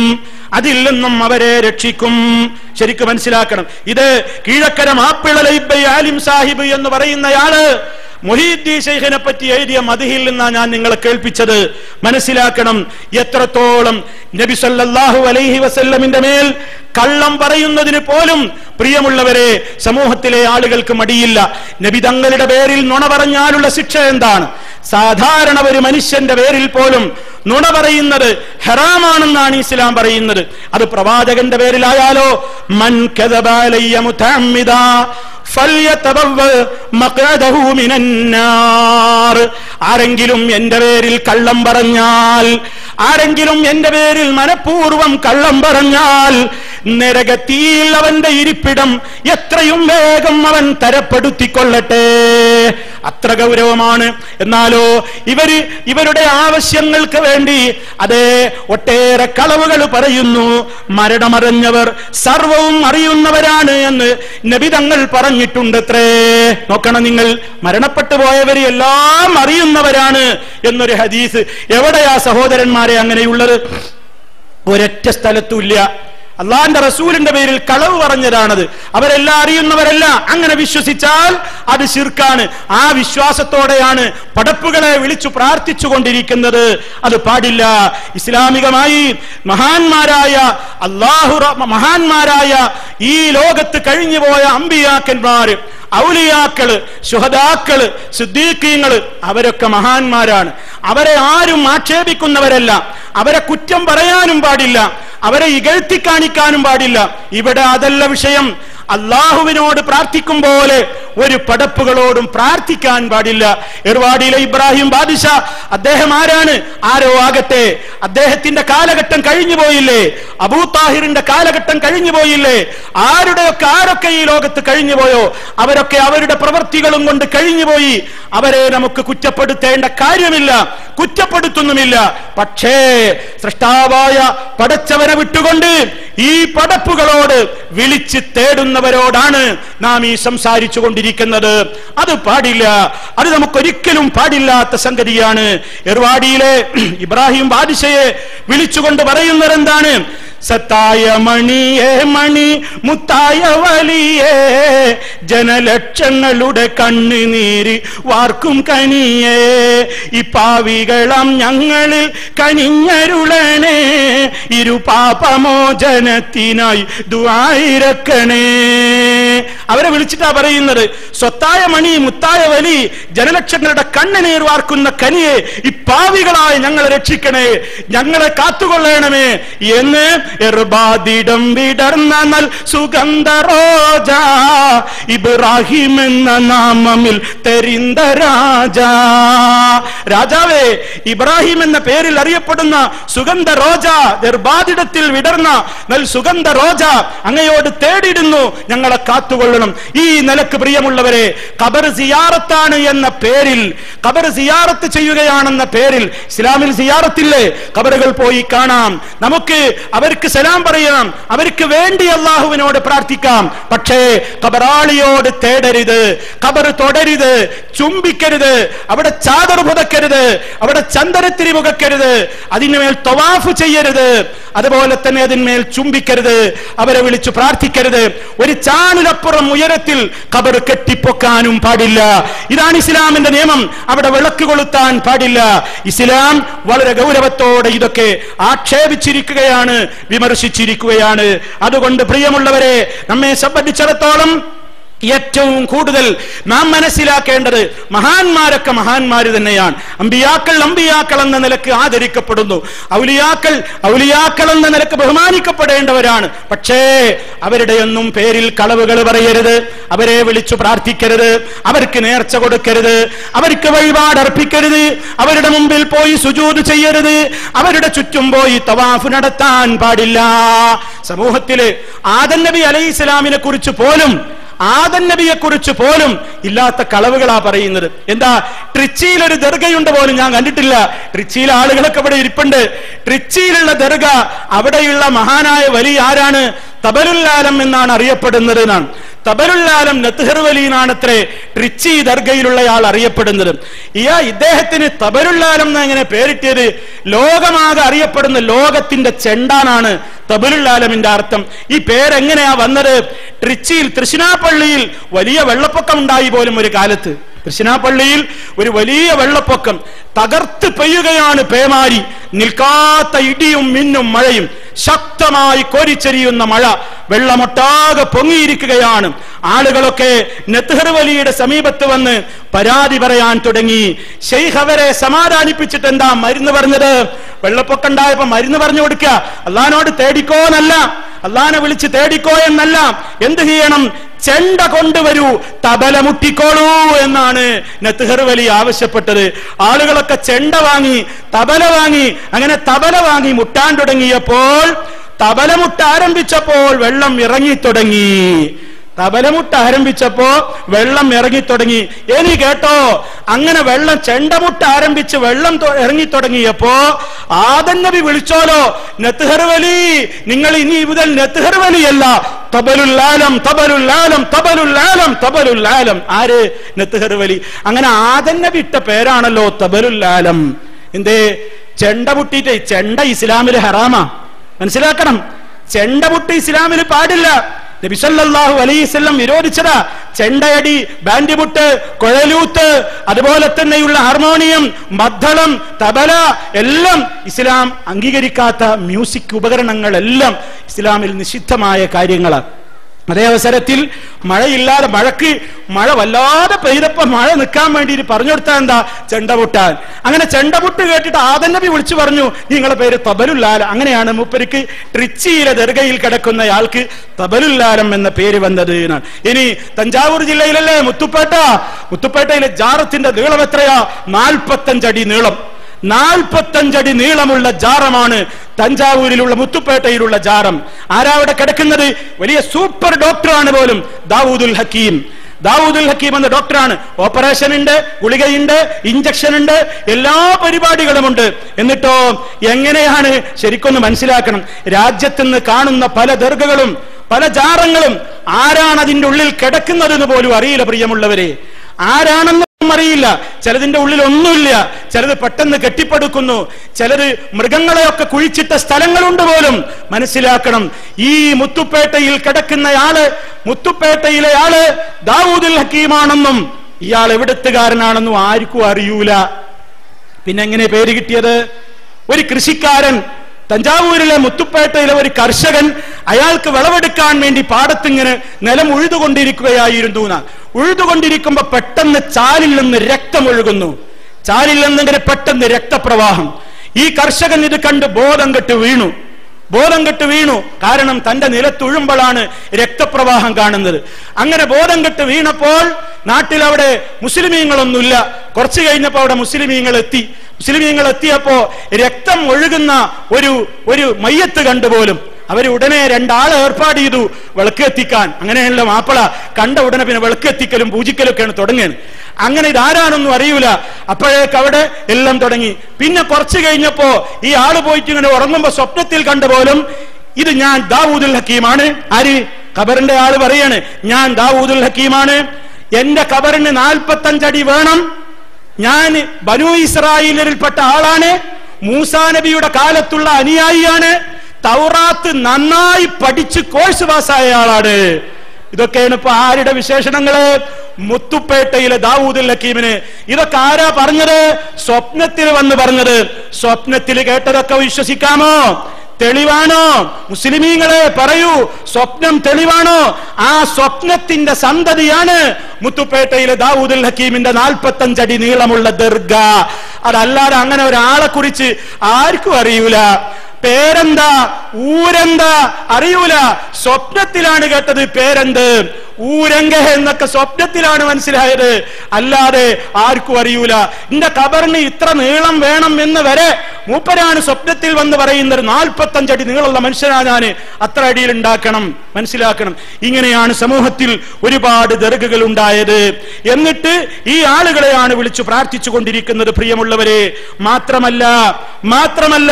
ശരിക്കും മനസ്സിലാക്കണം. ഇത് കീഴക്കര മാപ്പിള ലൈബൈ ആലിം സാഹിബ് എന്ന് പറയുന്നയാള് മുഹീദ്ദീൻ ശൈഖിനെ പറ്റി എഴുതിയ മദ്ഹിൽ നിന്നാണ് ഞാൻ നിങ്ങളെ കേൾപ്പിച്ചത്. മനസ്സിലാക്കണം എത്രത്തോളം നബി സല്ലല്ലാഹു അലൈഹി വസല്ലമിന്റെ മേൽ കള്ളം പറയുന്നതിന് പോലും പ്രിയമുള്ളവരെ സമൂഹത്തിലെ ആളുകൾക്ക് മടിയില്ല. നബി തങ്ങളുടെ പേരിൽ നുണ പറഞ്ഞാലുള്ള ശിക്ഷ എന്താണ്? സാധാരണ ഒരു മനുഷ്യന്റെ പേരിൽ പോലും നുണ പറയുന്നത് ഹറാമാണെന്നാണ് ഇസ്ലാം പറയുന്നത്. അത് പ്രവാചകന്റെ പേരിലായാലോ, മൻ കദബ അലയ്യ മുതഅമ്മിദാ ഫൽയതബവ്വ മഖഅദഹു മിനന്നാർ. ആരെങ്കിലും എന്റെ പേരിൽ കള്ളം പറഞ്ഞാൽ, ആരെങ്കിലും എന്റെ പേരിൽ മനഃപൂർവ്വം കള്ളം പറഞ്ഞാൽ നരകത്തിൽ അവന്റെ ഇരിപ്പിടം എത്രയും വേഗം അവൻ തരപ്പെടുത്തിക്കൊള്ളട്ടെ. അത്ര ഗൗരവമാണ്. എന്നാലോ ഇവരുടെ ആവശ്യങ്ങൾക്ക് വേണ്ടി അതേ ഒട്ടേറെ കളവുകൾ പറയുന്നു. മരണമറിഞ്ഞവർ സർവവും അറിയുന്നവരാണ് എന്ന് നബി തങ്ങൾ പറഞ്ഞിട്ടുണ്ടത്രേ. നോക്കണം നിങ്ങൾ, മരണപ്പെട്ടു പോയവർ എല്ലാം അറിയുന്നവരാണ് എന്നൊരു ഹദീസ് എവിടെയാ സഹോദരന്മാരെ അങ്ങനെയുള്ളത്? ഒരൊറ്റ സ്ഥലത്തുമില്ല. അള്ളാന്റെ റസൂലിന്റെ പേരിൽ കളവ് പറഞ്ഞതാണത്. അവരെല്ലാം അറിയുന്നവരല്ല. അങ്ങനെ വിശ്വസിച്ചാൽ അത് ശിർക്കാണ്. ആ വിശ്വാസത്തോടെയാണ് പടപ്പുകളെ വിളിച്ചു പ്രാർത്ഥിച്ചു കൊണ്ടിരിക്കുന്നത്. അത് പാടില്ല. ഇസ്ലാമികമായി മഹാന്മാരായ ഈ ലോകത്ത് കഴിഞ്ഞുപോയ അമ്പിയാക്കന്മാര്, ഔലിയാക്കള്, ശുഹദാക്കള്, സിദ്ദീഖീങ്ങള്, അവരൊക്കെ മഹാന്മാരാണ്. അവരെ ആരും ആക്ഷേപിക്കുന്നവരല്ല. അവരെ കുറ്റം പറയാനും പാടില്ല, അവരെ ഇകഴ്ത്തി കാണിക്കാനും പാടില്ല. ഇവിടെ അതല്ല വിഷയം. അള്ളാഹുവിനോട് പ്രാർത്ഥിക്കും പോലെ ഒരു പടപ്പുകളോടും പ്രാർത്ഥിക്കാൻ പാടില്ല. ഏർവാടിയിലെ ഇബ്രാഹിം ബാദിഷ, അദ്ദേഹം ആരാണ്? ആരോ ആകട്ടെ, അദ്ദേഹത്തിന്റെ കാലഘട്ടം കഴിഞ്ഞു പോയില്ലേ? അബൂ താഹിറിന്റെ കാലഘട്ടം കഴിഞ്ഞു പോയില്ലേ? ആരൊക്കെ ഈ ലോകത്ത് കഴിഞ്ഞു പോയോ അവരൊക്കെ അവരുടെ പ്രവൃത്തികളും കൊണ്ട് കഴിഞ്ഞുപോയി. അവരെ നമുക്ക് കുറ്റപ്പെടുത്തേണ്ട കാര്യമില്ല, കുറ്റപ്പെടുത്തുന്നുമില്ല. പക്ഷേ സൃഷ്ടാവായ പടച്ചവനെ വിട്ടുകൊണ്ട് ഈ പടപ്പുകളോട് വിളിച്ച് തേടുന്നവരോടാണ് നാം ഈ സംസാരിച്ചു കൊണ്ടിരിക്കുന്നത്. അത് പാടില്ല. അത് നമുക്കൊരിക്കലും പാടില്ലാത്ത സംഗതിയാണ്. ഏർവാടിയിലെ ഇബ്രാഹിം ബാദിഷയെ വിളിച്ചുകൊണ്ട് പറയുന്നത് എന്താണ്? സത്തായ മണിയേ മണി മുത്തായ വലിയേ, ജനലക്ഷങ്ങളുടെ കണ്ണുനീര് വാർക്കും കനിയേ, ഈ പാവികളം ഞങ്ങളിൽ കനിഞ്ഞരുളണേ, ഇരു പാപമോചനത്തിനായി ദുആയിരക്കണേ. അവരെ വിളിച്ചിട്ടാ പറയുന്നത്, സ്വത്തായ മണി മുത്തായ വലി ജനലക്ഷങ്ങളുടെ കണ്ണുനീർ വാർക്കുന്ന കനിയെ ഈ പാവികളായ ഞങ്ങളെ രക്ഷിക്കണേ, ഞങ്ങളെ കാത്തുകൊള്ളണമേ എന്ന് എർബാദിടം വിടർന്ന നൽ സുഗന്ധ റോജ ഇബ്രാഹിം എന്ന നാമമിൽ തെരിന്ത രാജ. രാജാവേ, ഇബ്രാഹിം എന്ന പേരിൽ അറിയപ്പെടുന്ന സുഗന്ധ റോജ, എർബാദിടത്തിൽ വിടർന്ന നൽ സുഗന്ധ റോജ അങ്ങയോട് തേടിയിടുന്നു, ഞങ്ങളെ കാത്തുകൊള്ളണം. ഈ നിലക്ക് പ്രിയമുള്ളവരെ, ഖബർ സിയാറത്താണ് എന്ന പേരിൽ, ഖബർ സിയാറത്ത് ചെയ്യുകയാണെന്ന പേരിൽ, ഇസ്ലാമിൽ സിയാറത്തില്ലേ, ഖബറുകൾ പോയി കാണാം, നമുക്ക് അവർക്ക് സലാം പറയാം, അവർക്ക് വേണ്ടി അള്ളാഹുവിനോട് പ്രാർത്ഥിക്കാം. പക്ഷേ ഖബറാളിയോട് തേടരുത്, ഖബർ തൊടരുത്, ചുംബിക്കരുത്, അവിടെ ചാദർ പുതക്കരുത്, അവിടെ ചന്ദനത്തിരി പുകക്കരുത്, അതിന്മേൽ തവാഫ് ചെയ്യരുത്, അതുപോലെ തന്നെ അതിന്മേൽ ചുംബിക്കരുത്, അവരെ വിളിച്ചു പ്രാർത്ഥിക്കരുത്. ഒരു ചാണിലപ്പുറം ഉയരത്തിൽ ഖബർ കെട്ടിപ്പൊക്കാനും പാടില്ല. ഇതാണ് ഇസ്ലാമിന്റെ നിയമം. അവിടെ വിളക്ക് കൊളുത്താൻ പാടില്ല. ഇസ്ലാം വളരെ ഗൗരവത്തോടെ ഇതൊക്കെ ആക്ഷേപിച്ചിരിക്കുകയാണ്, വിമർശിച്ചിരിക്കുകയാണ്. അതുകൊണ്ട് പ്രിയമുള്ളവരെ, നമ്മെ സംബന്ധിച്ചിടത്തോളം ഏറ്റവും കൂടുതൽ നാം മനസ്സിലാക്കേണ്ടത്, മഹാന്മാരൊക്കെ മഹാന്മാര് തന്നെയാണ്. അമ്പിയാക്കൾ അമ്പിയാക്കൾ എന്ന നിലക്ക് ആദരിക്കപ്പെടുന്നു, ഔലിയാക്കൾ എന്ന നിലക്ക് ബഹുമാനിക്കപ്പെടേണ്ടവരാണ്. പക്ഷേ അവരുടെ ഒന്നും പേരിൽ കളവുകൾ പറയരുത്, അവരെ വിളിച്ചു പ്രാർത്ഥിക്കരുത്, അവർക്ക് നേർച്ച കൊടുക്കരുത്, അവർക്ക് വഴിപാടർപ്പിക്കരുത്, അവരുടെ മുമ്പിൽ പോയി സുജൂദ് ചെയ്യരുത്, അവരുടെ ചുറ്റും പോയി തവാഫ് നടത്താൻ പാടില്ല. സമൂഹത്തില് ആദം നബി അലൈഹിസ്സലാമിനെ കുറിച്ച് പോലും, ആദം നബിയെ കുറിച്ച് പോലും ഇല്ലാത്ത കളവുകളാ പറയുന്നത്. എന്താ, ട്രിച്ചിയിൽ ഒരു ദർഗയുണ്ട് പോലും ഞാൻ കണ്ടിട്ടില്ല. ട്രിച്ചിയിലെ ആളുകളൊക്കെ ഇവിടെ ഇരിപ്പുണ്ട്. ട്രിച്ചിയിലുള്ള ദർഗ, അവിടെയുള്ള മഹാനായ വലിയ ആരാണ്? തബലുൽ ആലം എന്നാണ് അറിയപ്പെടുന്നത് എന്നാണ്. തബലുൽ ആലം നത്ഹർ വലിയാണത്രേ ട്രിച്ചി ദർഗയിലുള്ളയാൾ അറിയപ്പെടുന്നത്. ഇദ്ദേഹത്തിന് തബലുൽ ആലം എന്ന് എങ്ങനെ പേരിട്ടിയത്? ലോകമാകെ അറിയപ്പെടുന്ന ലോകത്തിന്റെ ചെണ്ടാനാണ് തബലുൽ ആലമിന്റെ അർത്ഥം. ഈ പേരെങ്ങനെയാ വന്നത്? ട്രിച്ചിയിൽ, തൃശ്ശിനാപ്പള്ളിയിൽ വലിയ വെള്ളപ്പൊക്കം ഉണ്ടായി പോലും ഒരു കാലത്ത്. തൃശ്ശിനാപ്പള്ളിയിൽ ഒരു വലിയ വെള്ളപ്പൊക്കം, തകർത്ത് പെയ്യുകയാണ് പേമാരി, നിൽക്കാത്ത ഇടിയും മിന്നും മഴയും, ശക്തമായി കോരിച്ചെരിയുന്ന മഴ, വെള്ളമൊട്ടാകെ പൊങ്ങിയിരിക്കുകയാണ്. ആളുകളൊക്കെ നത്ഹർ വലിയുടെ സമീപത്ത് വന്ന് പരാതി പറയാൻ തുടങ്ങി. ശൈഖ് അവരെ സമാധാനിപ്പിച്ചിട്ട് എന്താ മരുന്ന് പറഞ്ഞത്? വെള്ളപ്പൊക്കം ഉണ്ടായപ്പോ മരുന്ന് പറഞ്ഞു കൊടുക്കുക, അള്ളാഹിനോട് തേടിക്കോ എന്നല്ല, അള്ളാഹിനെ വിളിച്ച് തേടിക്കോ എന്നല്ല, എന്ത് ചെയ്യണം? ചെണ്ട കൊണ്ടുവരൂ, തബല മുട്ടിക്കോളൂ എന്നാണ് നത്ഹർ വലി ആവശ്യപ്പെട്ടത്. ആളുകളൊക്കെ ചെണ്ട വാങ്ങി, തബല വാങ്ങി, അങ്ങനെ തബല വാങ്ങി മുട്ടാൻ തുടങ്ങിയപ്പോൾ, തബല മുട്ട ആരംഭിച്ചപ്പോൾ വെള്ളം ഇറങ്ങിത്തുടങ്ങി. തബലമുട്ട് ആരംഭിച്ചപ്പോ വെള്ളം ഇറങ്ങിത്തുടങ്ങി. ഇനി കേട്ടോ, അങ്ങനെ വെള്ളം ചെണ്ടമുട്ട് ആരംഭിച്ച് വെള്ളം ഇറങ്ങിത്തുടങ്ങിയപ്പോ ആദം നബി വിളിച്ചോലോ, നത്ഹർ വലി, നിങ്ങൾ ഇനി മുതൽ നത്ഹർ വലിയല്ല, തബലുൽ ആലം, തബലുൽ ആലം, തബലുൽ ആലം, തബലുൽ ആലം. ആര്? നത്ഹർ വലി. അങ്ങനെ ആദം നബി ഇട്ട പേരാണല്ലോ തബലുൽ ആലം. എന്തേ? ചെണ്ട മുട്ടിയിട്ട്. ചെണ്ട ഇസ്ലാമിൽ ഹറാമാ, മനസ്സിലാക്കണം. ചെണ്ട മുട്ട് ഇസ്ലാമിൽ പാടില്ല. നബി സല്ലല്ലാഹു അലൈഹി വസല്ലം വിരോധിച്ചതാ. ചെണ്ടയടി, ബാൻഡിമുട്ട്, കുഴലൂത്ത്, അതുപോലെ തന്നെയുള്ള ഹാർമോണിയം, മദ്ദളം, തബല എല്ലാം ഇസ്ലാം അംഗീകരിക്കാത്ത മ്യൂസിക് ഉപകരണങ്ങളെല്ലാം ഇസ്ലാമിൽ നിഷിദ്ധമായ കാര്യങ്ങളാണ്. അതേ അവസരത്തിൽ മഴയില്ലാതെ, മഴ വല്ലാതെ പെയ്തപ്പോ മഴ നിൽക്കാൻ വേണ്ടി പറഞ്ഞു കൊടുത്താ എന്താ? ചെണ്ടമുട്ടാൻ. അങ്ങനെ ചെണ്ടമുട്ട് കേട്ടിട്ട് ആദം നബി വിളിച്ചു പറഞ്ഞു, നിങ്ങളെ പേര് തബലുൽ ആലം. അങ്ങനെയാണ് മൂപ്പർക്ക് ട്രിച്ചിയിലെ ദർഗയിൽ കിടക്കുന്നയാൾക്ക് തബലുൽ ആലം എന്ന പേര് വന്നത് എന്നാണ്. ഇനി തഞ്ചാവൂർ ജില്ലയിലല്ലേ മുത്തുപ്പേട്ടയിലെ ജാറത്തിന്റെ നീളം എത്രയാ? 45 അടി നീളം. 45 അടി നീളമുള്ള ജാറമാണ് തഞ്ചാവൂരിലുള്ള മുത്തുപ്പേട്ടയിലുള്ള ജാറം. ആരാ അവിടെ കിടക്കുന്നത്? വലിയ സൂപ്പർ ഡോക്ടറാണ് പോലും, ദാവൂദുൽ ഹക്കീം. ദാവൂദുൽ ഹക്കീം എന്ന ഡോക്ടറാണ്. ഓപ്പറേഷൻ ഉണ്ട്, ഗുളികയുണ്ട്, ഇഞ്ചക്ഷൻ ഉണ്ട്, എല്ലാ പരിപാടികളുമുണ്ട്. എന്നിട്ടോ എങ്ങനെയാണ്? ശരിക്കൊന്ന് മനസ്സിലാക്കണം. രാജ്യത്തുനിന്ന് കാണുന്ന പല ദർഗകളും പല ജാറങ്ങളും ആരാണ് അതിന്റെ ഉള്ളിൽ കിടക്കുന്നതെന്ന് പോലും അറിയില്ല പ്രിയമുള്ളവരെ. ആരാണെന്നും അറിയില്ല. ചിലതിന്റെ ഉള്ളിൽ ഒന്നുമില്ല, ചിലത് പെട്ടെന്ന് കെട്ടിപ്പടുക്കുന്നു, ചിലത് മൃഗങ്ങളെയൊക്കെ കുഴിച്ചിട്ട സ്ഥലങ്ങളുണ്ട് പോലും. മനസ്സിലാക്കണം, ഈ മുത്തുപ്പേട്ടയിൽ കിടക്കുന്നയാള്, മുത്തുപ്പേട്ടയിലെ ആള് ദാവൂദുൽ ഹക്കീമാണെന്നും ഇയാൾ എവിടത്തുകാരനാണെന്നും ആർക്കും അറിയൂല. പിന്നെ എങ്ങനെ പേര് കിട്ടിയത്? ഒരു കൃഷിക്കാരൻ തഞ്ചാവൂരിലെ മുത്തുപ്പേട്ടയിലെ ഒരു കർഷകൻ അയാൾക്ക് വിളവെടുക്കാൻ വേണ്ടി പാടത്തിങ്ങനെ നിലം ഉഴുതുകൊണ്ടിരിക്കുകയായിരുന്നു. ഉഴുതുകൊണ്ടിരിക്കുമ്പോ പെട്ടെന്ന് ചാലിൽ നിന്ന് രക്തം ഒഴുകുന്നു. ചാലിൽ നിന്നിങ്ങനെ പെട്ടെന്ന് രക്തപ്രവാഹം. ഈ കർഷകൻ ഇത് കണ്ട് ബോധം കെട്ട് വീണു. കാരണം തന്റെ നിലത്തുഴുമ്പോഴാണ് രക്തപ്രവാഹം കാണുന്നത്. അങ്ങനെ ബോധം കെട്ട് വീണപ്പോൾ നാട്ടിൽ അവിടെ മുസ്ലിമീങ്ങളൊന്നുമില്ല. കുറച്ചു കഴിഞ്ഞപ്പോ അവിടെ മുസ്ലിമീങ്ങൾ എത്തിയപ്പോ രക്തം ഒഴുകുന്ന ഒരു മയ്യത്ത് കണ്ടുപോലും അവർ ഉടനെ രണ്ടാളെ ഏർപ്പാട് ചെയ്തു വിളക്ക് എത്തിക്കാൻ. അങ്ങനെയല്ല മാപ്പിള കണ്ട ഉടനെ പിന്നെ വിളക്ക് എത്തിക്കലും പൂജിക്കലൊക്കെയാണ് തുടങ്ങിയത്. അങ്ങനെ ഇതാരാണെന്നും അറിയൂല. അപ്പോഴേക്ക് അവിടെ എല്ലാം തുടങ്ങി. പിന്നെ കുറച്ചു കഴിഞ്ഞപ്പോ ഈ ആള് പോയിട്ട് ഇങ്ങനെ ഉറങ്ങുമ്പോ സ്വപ്നത്തിൽ കണ്ടുപോലും ഇത് ഞാൻ ദാവൂദുൽ ഹക്കീമാണ്. ആര്? ഖബറിന്റെ ആള് പറയാണ്, ഞാൻ ദാവൂദുൽ ഹക്കീമാണ്. എന്റെ ഖബറിന് 45 അടി വേണം. ഞാൻ ബനൂ ഇസ്രായേലിൽപ്പെട്ട ആളാണ്. മൂസാ നബിയുടെ കാലത്തുള്ള അനുയായിയാണ്. തൗറാത്ത് നന്നായി പഠിച്ച് കോഴ്സ് പാസ്സായ ആളാണ്. ഇതൊക്കെയാണ് ഇപ്പൊ ആരുടെ വിശേഷണങ്ങള്? മുത്തുപ്പേട്ടയിലെ ദാവൂദുൽ ഹക്കീമിന്. ഇതൊക്കെ ആരാ പറഞ്ഞത്? സ്വപ്നത്തിൽ വന്ന് പറഞ്ഞത്. സ്വപ്നത്തിൽ കേട്ടതൊക്കെ വിശ്വസിക്കാമോ? തെളിവാണോ? മുസ്ലിമീങ്ങളെ പറയൂ, സ്വപ്നം തെളിവാണോ? ആ സ്വപ്നത്തിന്റെ സന്തതിയാണ് മുത്തുപ്പേട്ടയിലെ ദാവൂദുൽ ഹക്കീമിന്റെ 45 അടി നീളമുള്ള ദർഗ. അതല്ലാതെ അങ്ങനെ ഒരാളെ കുറിച്ച് ആർക്കും അറിയൂല. പേരെന്താ, ഊരെന്താ അറിയൂല. സ്വപ്നത്തിലാണ് കേട്ടത് പേരെന്ത്, ഊരംഗ എന്നൊക്കെ സ്വപ്നത്തിലാണ് മനസ്സിലായത്, അല്ലാതെ ആർക്കും അറിയൂല. എന്റെ ഖബറിന് ഇത്ര നീളം വേണം എന്ന് വരെ മൂപ്പരാണ് സ്വപ്നത്തിൽ വന്ന് പറയുന്നത്. 45 അടി നീളമുള്ള മനുഷ്യനാ ഞാന്, അത്ര അടിയിൽ ഉണ്ടാക്കണം, മനസ്സിലാക്കണം. ഇങ്ങനെയാണ് സമൂഹത്തിൽ ഒരുപാട് ദർഗകൾ ഉണ്ടായത്. എന്നിട്ട് ഈ ആളുകളെയാണ് വിളിച്ചു പ്രാർത്ഥിച്ചു കൊണ്ടിരിക്കുന്നത്. പ്രിയമുള്ളവരെ, മാത്രമല്ല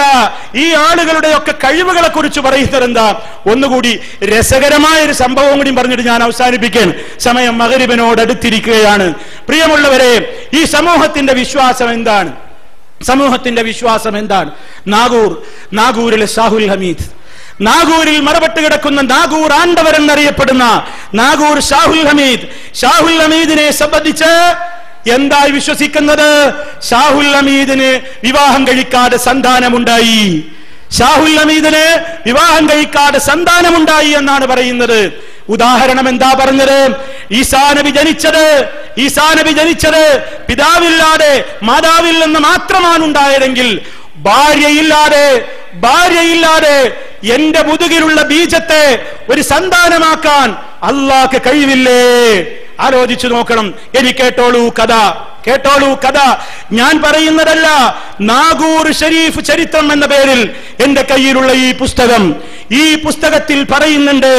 ഈ ആളുകളുടെ ഒക്കെ കഴിവുകളെ കുറിച്ച് പറയുന്നത് എന്താ? ഒന്നുകൂടി രസകരമായ ഒരു സംഭവം കൂടി പറഞ്ഞിട്ട് ഞാൻ അവസാനിപ്പിക്കാൻ. സമയം മഗ്‌രിബിനോട് അടുത്തിരിക്കുകയാണ്. പ്രിയമുള്ളവരെ, ഈ സമൂഹത്തിന്റെ വിശ്വാസം എന്താണ്? നാഗൂരിലെ ഷാഹുൽ ഹമീദ്, നാഗൂരിൽ മറപെട്ട് കിടക്കുന്ന നാഗൂർ ആണ്ടവരെന്നറിയപ്പെടുന്ന നാഗൂർ ഷാഹുൽ ഹമീദിനെ സംബന്ധിച്ച് എന്തായി വിശ്വസിക്കുന്നത്? ഷാഹുൽ ഹമീദിന് വിവാഹം കഴിക്കാതെ സന്താനമുണ്ടായി എന്നാണ് പറയുന്നത്. ഉദാഹരണം എന്താ പറഞ്ഞത്? ഈസാ നബി ജനിച്ചത് പിതാവില്ലാതെ മാതാവിൽ നിന്ന് മാത്രമാണ് ഉണ്ടായതെങ്കിൽ ഭാര്യയില്ലാതെ എന്റെ മുതുകിലുള്ള ബീജത്തെ ഒരു സന്താനമാക്കാൻ അല്ലാഹ്ക്ക് കഴിവില്ലേ? ആലോചിച്ചു നോക്കണം. ഇനി കേട്ടോളൂ കഥ. ഞാൻ പറയുന്നതല്ല. നാഗൂർ ഷരീഫ് ചരിത്രം എന്ന പേരിൽ എന്റെ കയ്യിലുള്ള ഈ പുസ്തകത്തിൽ പറയുന്നുണ്ട്.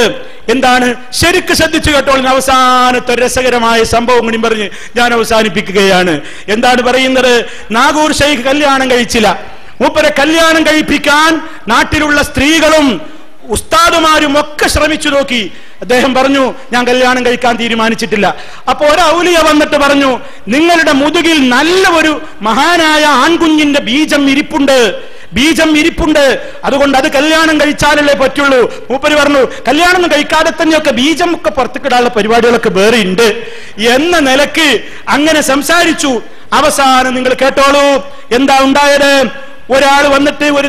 എന്താണ്? ശരിക്ക് ശ്രദ്ധിച്ചു കേട്ടോളൂ. അവസാനത്തെ രസകരമായ സംഭവം കൂടി പറഞ്ഞ് ഞാൻ അവസാനിപ്പിക്കുകയാണ്. എന്താണ് പറയുന്നത്? നാഗൂർ ഷെയ്ഖ് കല്യാണം കഴിച്ചില്ല. മൂപ്പരെ കല്യാണം കഴിപ്പിക്കാൻ നാട്ടിലുള്ള സ്ത്രീകളും ഉസ്താദുമാരും ഒക്കെ ശ്രമിച്ചു നോക്കി. അദ്ദേഹം പറഞ്ഞു, ഞാൻ കല്യാണം കഴിക്കാൻ തീരുമാനിച്ചിട്ടില്ല. അപ്പൊ ഒരു ഔലിയ വന്നിട്ട് പറഞ്ഞു, നിങ്ങളുടെ മുതുകിൽ നല്ല ഒരു മഹാനായ ആൺകുഞ്ഞിന്റെ ബീജം ഇരിപ്പുണ്ട്, അതുകൊണ്ട് അത് കല്യാണം കഴിച്ചാലല്ലേ പറ്റുള്ളൂ. മൂപ്പര് പറഞ്ഞു, കല്യാണം കഴിക്കാതെ തന്നെയൊക്കെ ബീജം ഒക്കെ പുറത്തുകിടാനുള്ള പരിപാടികളൊക്കെ വേറെ ഉണ്ട് എന്ന നിലക്ക് അങ്ങനെ സംസാരിച്ചു. അവസാനം നിങ്ങൾ കേട്ടോളൂ എന്താ ഉണ്ടായത്. ഒരാൾ വന്നിട്ട്, ഒരു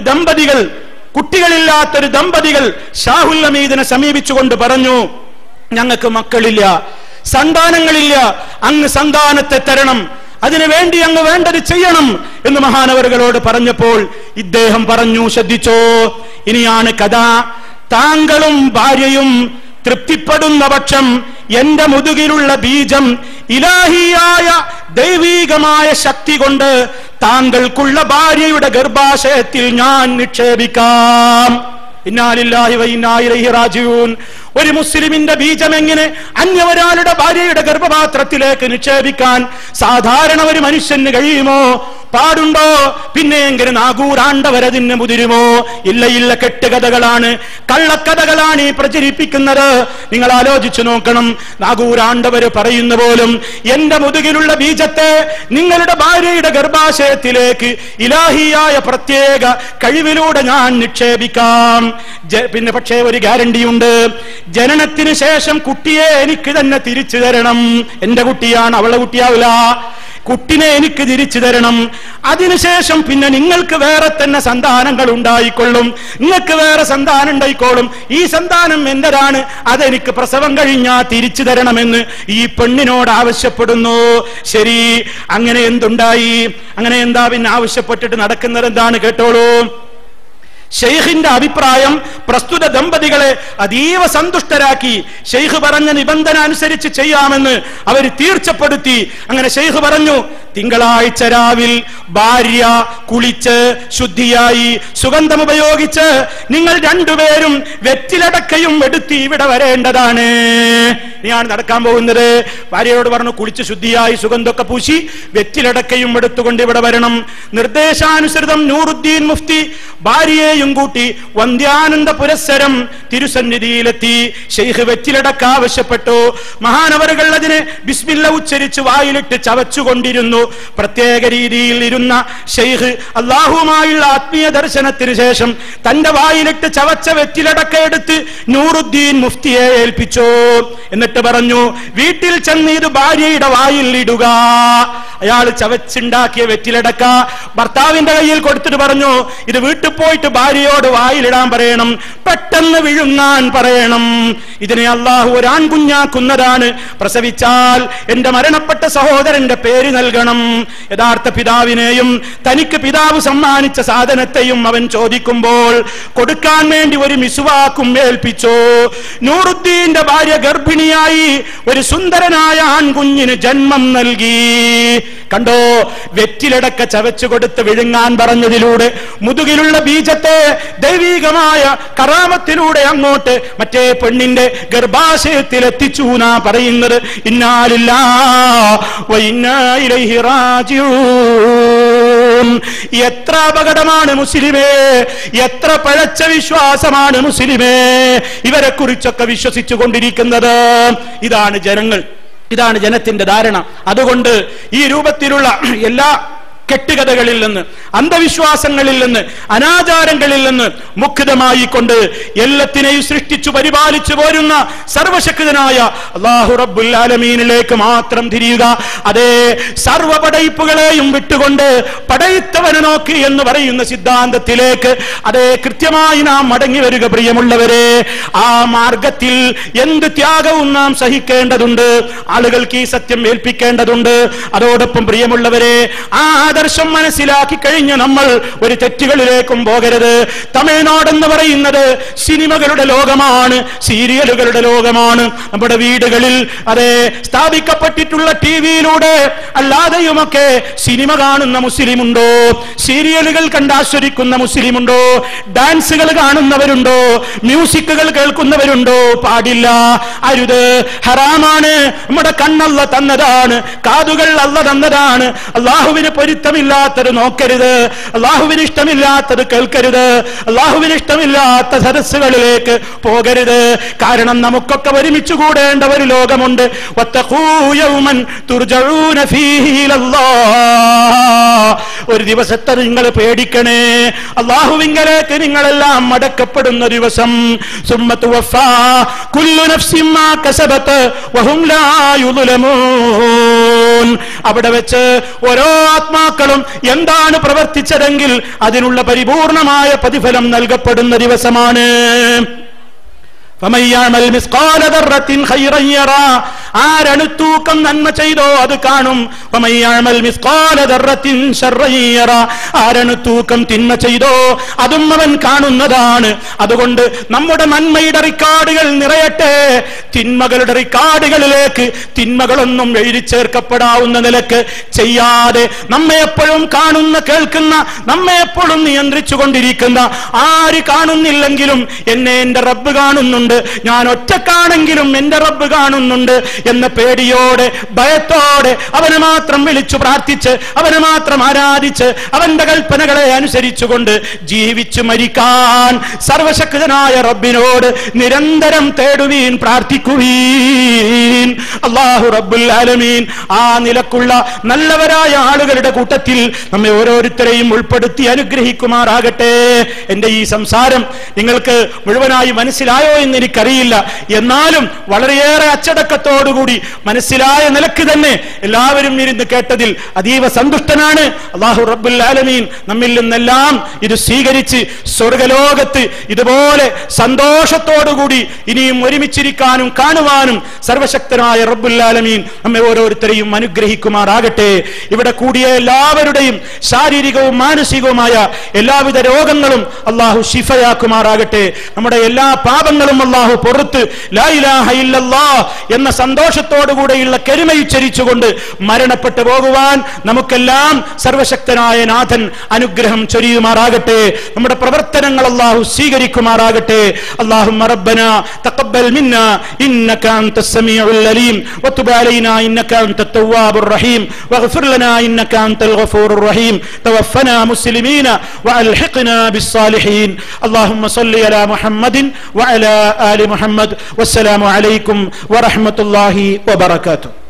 കുട്ടികളില്ലാത്തൊരു ദമ്പതികൾ ഷാഹുൽ ഹമീദിനെ സമീപിച്ചുകൊണ്ട് പറഞ്ഞു, ഞങ്ങൾക്ക് മക്കളില്ല, സന്താനങ്ങളില്ല, അങ്ങ് സന്താനത്തെ തരണം, അതിനുവേണ്ടി അങ്ങ് വേണ്ടത് ചെയ്യണം എന്ന് മഹാനവറുകളോട് പറഞ്ഞപ്പോൾ ഇദ്ദേഹം പറഞ്ഞു, ശ്രദ്ധിച്ചോ, ഇനിയാണ് കഥ. താങ്കളും ഭാര്യയും തൃപ്തിപ്പെടുന്ന പക്ഷം എന്റെ മുതുകിലുള്ള ബീജം ഇലാഹിയായ ദൈവീകമായ ശക്തി കൊണ്ട് താങ്കൾക്കുള്ള ഭാര്യയുടെ ഗർഭാശയത്തിൽ ഞാൻ നിക്ഷേപിക്കാം. ഇന്നാ ലില്ലാഹി വ ഇന്നാ ഇലൈഹി റാജിഊൻ. ഒരു മുസ്ലിമിന്റെ ബീജം എങ്ങനെ അന്യൊരാളുടെ ഭാര്യയുടെ ഗർഭപാത്രത്തിലേക്ക് നിക്ഷേപിക്കാൻ സാധാരണ ഒരു മനുഷ്യന് കഴിയുമോ? പാടുണ്ടോ? പിന്നെ എങ്ങനെ നാഗൂറാണ്ടവരതിന് മുതിരുമോ? ഇല്ല, കെട്ടുകഥകളാണ്, കള്ളക്കഥകളാണ് ഈ പ്രചരിപ്പിക്കുന്നത്. നിങ്ങൾ ആലോചിച്ചു നോക്കണം. നാഗൂറാണ്ടവര് പറയുന്ന പോലും എന്റെ മുതുകിലുള്ള ബീജത്തെ നിങ്ങളുടെ ഭാര്യയുടെ ഗർഭാശയത്തിലേക്ക് ഇലാഹിയായ പ്രത്യേക കഴിവിലൂടെ ഞാൻ നിക്ഷേപിക്കാം. പിന്നെ പക്ഷേ ഒരു ഗ്യാരണ്ടിയുണ്ട്, ജനനത്തിന് ശേഷം കുട്ടിയെ എനിക്ക് തന്നെ തിരിച്ചു തരണം. എന്റെ കുട്ടിയാണ്, അവളുടെ കുട്ടിയാവില്ല. കുട്ടിനെ എനിക്ക് തിരിച്ചു തരണം. അതിനുശേഷം പിന്നെ നിങ്ങൾക്ക് വേറെ തന്നെ സന്താനങ്ങൾ ഉണ്ടായിക്കൊള്ളും, നിങ്ങൾക്ക് വേറെ സന്താനം ഉണ്ടായിക്കോളും, ഈ സന്താനം എന്റേതാണ്, അതെനിക്ക് പ്രസവം കഴിഞ്ഞാ തിരിച്ചു തരണമെന്ന് ഈ പെണ്ണിനോട് ആവശ്യപ്പെടുന്നു. ശരി, അങ്ങനെ എന്തുണ്ടായി? അങ്ങനെ എന്താ പിന്നെ ആവശ്യപ്പെട്ടിട്ട് നടക്കുന്നത് എന്താണ്? കേട്ടോളൂ. ഷെയ്ഖിന്റെ അഭിപ്രായം പ്രസ്തുത ദമ്പതികളെ അതീവ സന്തുഷ്ടരാക്കി. ഷെയ്ഖ് പറഞ്ഞ നിബന്ധന അനുസരിച്ച് ചെയ്യാമെന്ന് അവർ തീർച്ചപ്പെടുത്തി. അങ്ങനെ ഷെയ്ഖ് പറഞ്ഞു, തിങ്കളാഴ്ച രാവിൽ ഭാര്യ കുളിച്ച് ശുദ്ധിയായി സുഗന്ധം ഉപയോഗിച്ച് നിങ്ങൾ രണ്ടുപേരും വെറ്റിലടക്കയും എടുത്ത് ഇവിടെ വരേണ്ടതാണ്. ഇനിയാണ് നടക്കാൻ പോകുന്നത്. ഭാര്യയോട് പറഞ്ഞു, കുളിച്ച് ശുദ്ധിയായി സുഗന്ധമൊക്കെ പൂശി വെറ്റിലടക്കയും എടുത്തുകൊണ്ട് ഇവിടെ വരണം. നിർദ്ദേശാനുസൃതം നൂറുദ്ദീൻ മുഫ്തി ഭാര്യയെയും കൂട്ടി വന്ധ്യാനന്ദ പുരസ്സരം തിരുസന്നിധിയിലെത്തി. ഷെയ്ഖ് വെറ്റിലടക്ക ആവശ്യപ്പെട്ടു. മഹാനവറുകൾ അതിനെ ബിസ്മില്ല ഉച്ചരിച്ച് വായിലിട്ട് ചവച്ചുകൊണ്ടിരുന്നു. പ്രത്യേക രീതിയിൽ ഇരുന്ന ഷെയ്ഖ് അല്ലാഹുവുമായുള്ള ആത്മീയ ദർശനത്തിന് ശേഷം തന്റെ വായിലിട്ട് ചവച്ച വെറ്റിലടക്ക എടുത്ത് നൂറുദ്ദീൻ മുഫ്തിയെ ഏൽപ്പിച്ചു. എന്നിട്ട് പറഞ്ഞു, വീട്ടിൽ ചെന്ന് ഇത് ഭാര്യയുടെ വായിൽ ഇടുക. അയാൾ ചവച്ചുണ്ടാക്കിയ വെറ്റിലടക്ക ഭർത്താവിന്റെ കയ്യിൽ കൊടുത്തിട്ട് പറഞ്ഞു, ഇത് വീട്ടിൽ പോയിട്ട് ഭാര്യയോട് വായിലിടാൻ പറയണം, പെട്ടെന്ന് വിഴുങ്ങാൻ പറയണം. ഇതിനെ അള്ളാഹു ഒരു ആൺകുഞ്ഞാക്കുന്നതാണ്. പ്രസവിച്ചാൽ എന്റെ മരണപ്പെട്ട സഹോദരന്റെ പേര് നൽകണം. യഥാർത്ഥ പിതാവിനെയും തനിക്ക് പിതാവ് സമ്മാനിച്ച സാധനത്തെയും അവൻ ചോദിക്കുമ്പോൾ കൊടുക്കാൻ വേണ്ടി ഒരു മിസ്വാക്കും ഏൽപ്പിച്ചു. നൂറുദ്ദീന്റെ ഭാര്യ ഗർഭിണിയായി ഒരു സുന്ദരനായ ആൺകുഞ്ഞിന് ജന്മം നൽകി. കണ്ടോ, വെറ്റിലടക്ക ചവച്ചു കൊടുത്ത് വിഴുങ്ങാൻ പറഞ്ഞതിലൂടെ മുതുകിലുള്ള ബീജത്തെ ദൈവികമായ കറാമത്തിലൂടെ അങ്ങോട്ട് മറ്റേ പെണ്ണിന്റെ ഗർഭാശയത്തിൽ എത്തിച്ചു എന്നാ പറയുന്നത്. ഇന്നാ ലില്ലാഹി വ ഇന്നാ ഇലൈഹി റാജിഊൻ. എത്ര അപകടമാണ് മുസ്ലിമേ, എത്ര പഴച്ച വിശ്വാസമാണ് മുസ്ലിമേ ഇവരെ കുറിച്ചൊക്കെ വിശ്വസിച്ചു കൊണ്ടിരിക്കുന്നത്. ഇതാണ് ജനങ്ങൾ, ഇതാണ് ജനത്തിന്റെ ധാരണ. അതുകൊണ്ട് ഈ രൂപത്തിലുള്ള എല്ലാ കെട്ടുകഥകളിൽ നിന്ന്, അന്ധവിശ്വാസങ്ങളിൽ നിന്ന്, അനാചാരങ്ങളിൽ നിന്ന് മുക്തമായി കൊണ്ട് എല്ലാത്തിനെയും സൃഷ്ടിച്ചു പരിപാലിച്ചു പോരുന്ന സർവശക്തനായ അല്ലാഹു റബ്ബുൽ ആലമീനിലേക്ക് മാത്രം തിരിയുക. അതേ, സർവ പടയിപ്പുകളെയും വിട്ടുകൊണ്ട് പടയിത്തവനെ നോക്കി എന്ന് പറയുന്ന സിദ്ധാന്തത്തിലേക്ക് അതേ കൃത്യമായി നാം മടങ്ങി വരിക. പ്രിയമുള്ളവരെ, ആ മാർഗത്തിൽ എന്ത് ത്യാഗവും നാം സഹിക്കേണ്ടതുണ്ട്. ആളുകൾക്ക് ഈ സത്യം ഏൽപ്പിക്കേണ്ടതുണ്ട്. അതോടൊപ്പം പ്രിയമുള്ളവരെ, ആ ആദർശം മനസ്സിലാക്കി കഴിഞ്ഞ നമ്മൾ ഒരു തെറ്റുകളിലേക്കും പോകരുത്. തമിഴ്നാട് എന്ന് പറയുന്നത് സിനിമകളുടെ ലോകമാണ്, സീരിയലുകളുടെ ലോകമാണ്. നമ്മുടെ വീടുകളിൽ അതേ സ്ഥാപിക്കപ്പെട്ടിട്ടുള്ള ടിവിയിലൂടെ അല്ലാതെയുമൊക്കെ സിനിമ കാണുന്ന മുസ്ലിമുണ്ടോ? സീരിയലുകൾ കണ്ടാസ്വദിക്കുന്ന മുസ്ലിമുണ്ടോ? ഡാൻസുകൾ കാണുന്നവരുണ്ടോ? മ്യൂസിക്കുകൾ കേൾക്കുന്നവരുണ്ടോ? പാടില്ല, അരുത്, ഹറാമാണ്. നമ്മുടെ കണ്ണല്ല തന്നതാണ്, കാതുകൾ അല്ല തന്നതാണ്. അള്ളാഹുവിന് പൊരുത്തമില്ലാത്തത് നോക്കരുത്, അള്ളാഹുവിന് ഇഷ്ടമില്ലാത്തത് കേൾക്കരുത്, അള്ളാഹുവിന് ഇഷ്ടമില്ലാത്ത സദസ്സുകളിലേക്ക് പോകരുത്. കാരണം നമുക്കൊക്കെ ഒരുമിച്ച് കൂടേണ്ട ഒരു ലോകമുണ്ട്. വത്തഖൂ യൗമൻ തുർജഊന ഫീഹി ഇലല്ലാഹ്. ഒരു ദിവസത്തെ നിങ്ങൾ പേടിക്കണേ, അള്ളാഹുവിങ്കലേക്ക് നിങ്ങളെല്ലാം മടക്കപ്പെടുന്ന ദിവസം. സുമ്മ തുവഫാ കുല്ലു നഫ്സിൻ മാ കസബത് വഹും ലാ യുദ്ലമൂൻ. അവിടെ വെച്ച് ഓരോ ആത്മാക്കളും എന്താണ് പ്രവർത്തിച്ചതെങ്കിൽ അതിനുള്ള പരിപൂർണമായ പ്രതിഫലം നൽകപ്പെടുന്ന ദിവസമാണ്. ആരണുത്തൂക്കം നന്മ ചെയ്തോ അത് കാണും. ആരണുത്തൂക്കം തിന്മ ചെയ്തോ അതും അവൻ കാണുന്നതാണ്. അതുകൊണ്ട് നമ്മുടെ നന്മയുടെ റിക്കാർഡുകൾ നിറയട്ടെ. തിന്മകളുടെ റിക്കാർഡുകളിലേക്ക് തിന്മകളൊന്നും എഴുതി ചേർക്കപ്പെടാവുന്ന നിലക്ക് ചെയ്യാതെ നമ്മെ എപ്പോഴും കാണുന്ന, കേൾക്കുന്ന, നമ്മെ എപ്പോഴും നിയന്ത്രിച്ചു കൊണ്ടിരിക്കുന്ന, ആര് കാണുന്നില്ലെങ്കിലും എന്നെ എന്റെ റബ്ബ് കാണുന്നുണ്ട്, ഞാൻ ഒറ്റക്കാണെങ്കിലും എന്റെ റബ്ബ് കാണുന്നുണ്ട് എന്ന പേടിയോടെ, ഭയത്തോടെ അവനെ മാത്രം വിളിച്ചു പ്രാർത്ഥിച്ച്, അവനെ മാത്രം ആരാധിച്ച്, അവന്റെ കൽപ്പനകളെ അനുസരിച്ചുകൊണ്ട് ജീവിച്ചു മരിക്കാൻ സർവശക്തനായ റബ്ബിനോട് നിരന്തരം തേടുവീൻ, പ്രാർത്ഥിക്കും. പ്രാർത്ഥിക്കുവീൻ. അല്ലാഹു റബ്ബുൽ ആലമീൻ ആ നിലക്കുള്ള നല്ലവരായ ആളുകളുടെ കൂട്ടത്തിൽ നമ്മെ ഓരോരുത്തരെയും ഉൾപ്പെടുത്തി അനുഗ്രഹിക്കുമാറാകട്ടെ. എന്റെ ഈ സംസാരം നിങ്ങൾക്ക് മുഴുവനായി മനസ്സിലായോ എന്ന് എനിക്കറിയില്ല. എന്നാലും വളരെയേറെ അച്ചടക്കത്തോടുകൂടി മനസ്സിലായ നിലക്ക് തന്നെ എല്ലാവരും ഇരുന്ന് കേട്ടതിൽ അതീവ സന്തുഷ്ടനാണ്. അല്ലാഹു റബ്ബുൽ ആലമീൻ നമ്മിൽ നിന്നെല്ലാം ഇത് സ്വീകരിച്ച് സ്വർഗലോകത്ത് ഇതുപോലെ സന്തോഷത്തോടുകൂടി ഇനിയും ഒരുമിച്ചിരിക്കാനും കാണുവാനും സർവശക്തനായ റബ്ബുൽ ആലമീൻ നമ്മെ ഓരോരുത്തരെയും അനുഗ്രഹിക്കുമാറാകട്ടെ. ഇവിടെ കൂടിയ എല്ലാവരുടെയും ശാരീരികവും മാനസികവുമായ എല്ലാവിധ രോഗങ്ങളും അല്ലാഹു ശിഫയാക്കുമാറാകട്ടെ. നമ്മുടെ എല്ലാ പാപങ്ങളും അല്ലാഹു പുറത്ത് ലാ ഇലാഹ ഇല്ലല്ലാഹ് എന്ന സന്തോഷത്തോടുകൂടെയുള്ള കലിമ ഉച്ചരിച്ചുകൊണ്ട് മരണപ്പെട്ടു പോകുവാൻ നമുക്കെല്ലാം സർവശക്തനായ നാഥൻ അനുഗ്രഹം ചൊരിയുമാറാകട്ടെ. നമ്മുടെ പ്രവർത്തനങ്ങൾ അല്ലാഹു സ്വീകരിക്കുമാറാകട്ടെ. اللهم ربنا تقبل منا إنك أنت السميع العليم وتب علينا إنك أنت التواب الرحيم واغفر لنا إنك أنت الغفور الرحيم توفنا مسلمين وألحقنا بالصالحين. اللهم صل على محمد وعلى آل محمد والسلام عليكم ورحمة الله وبركاته.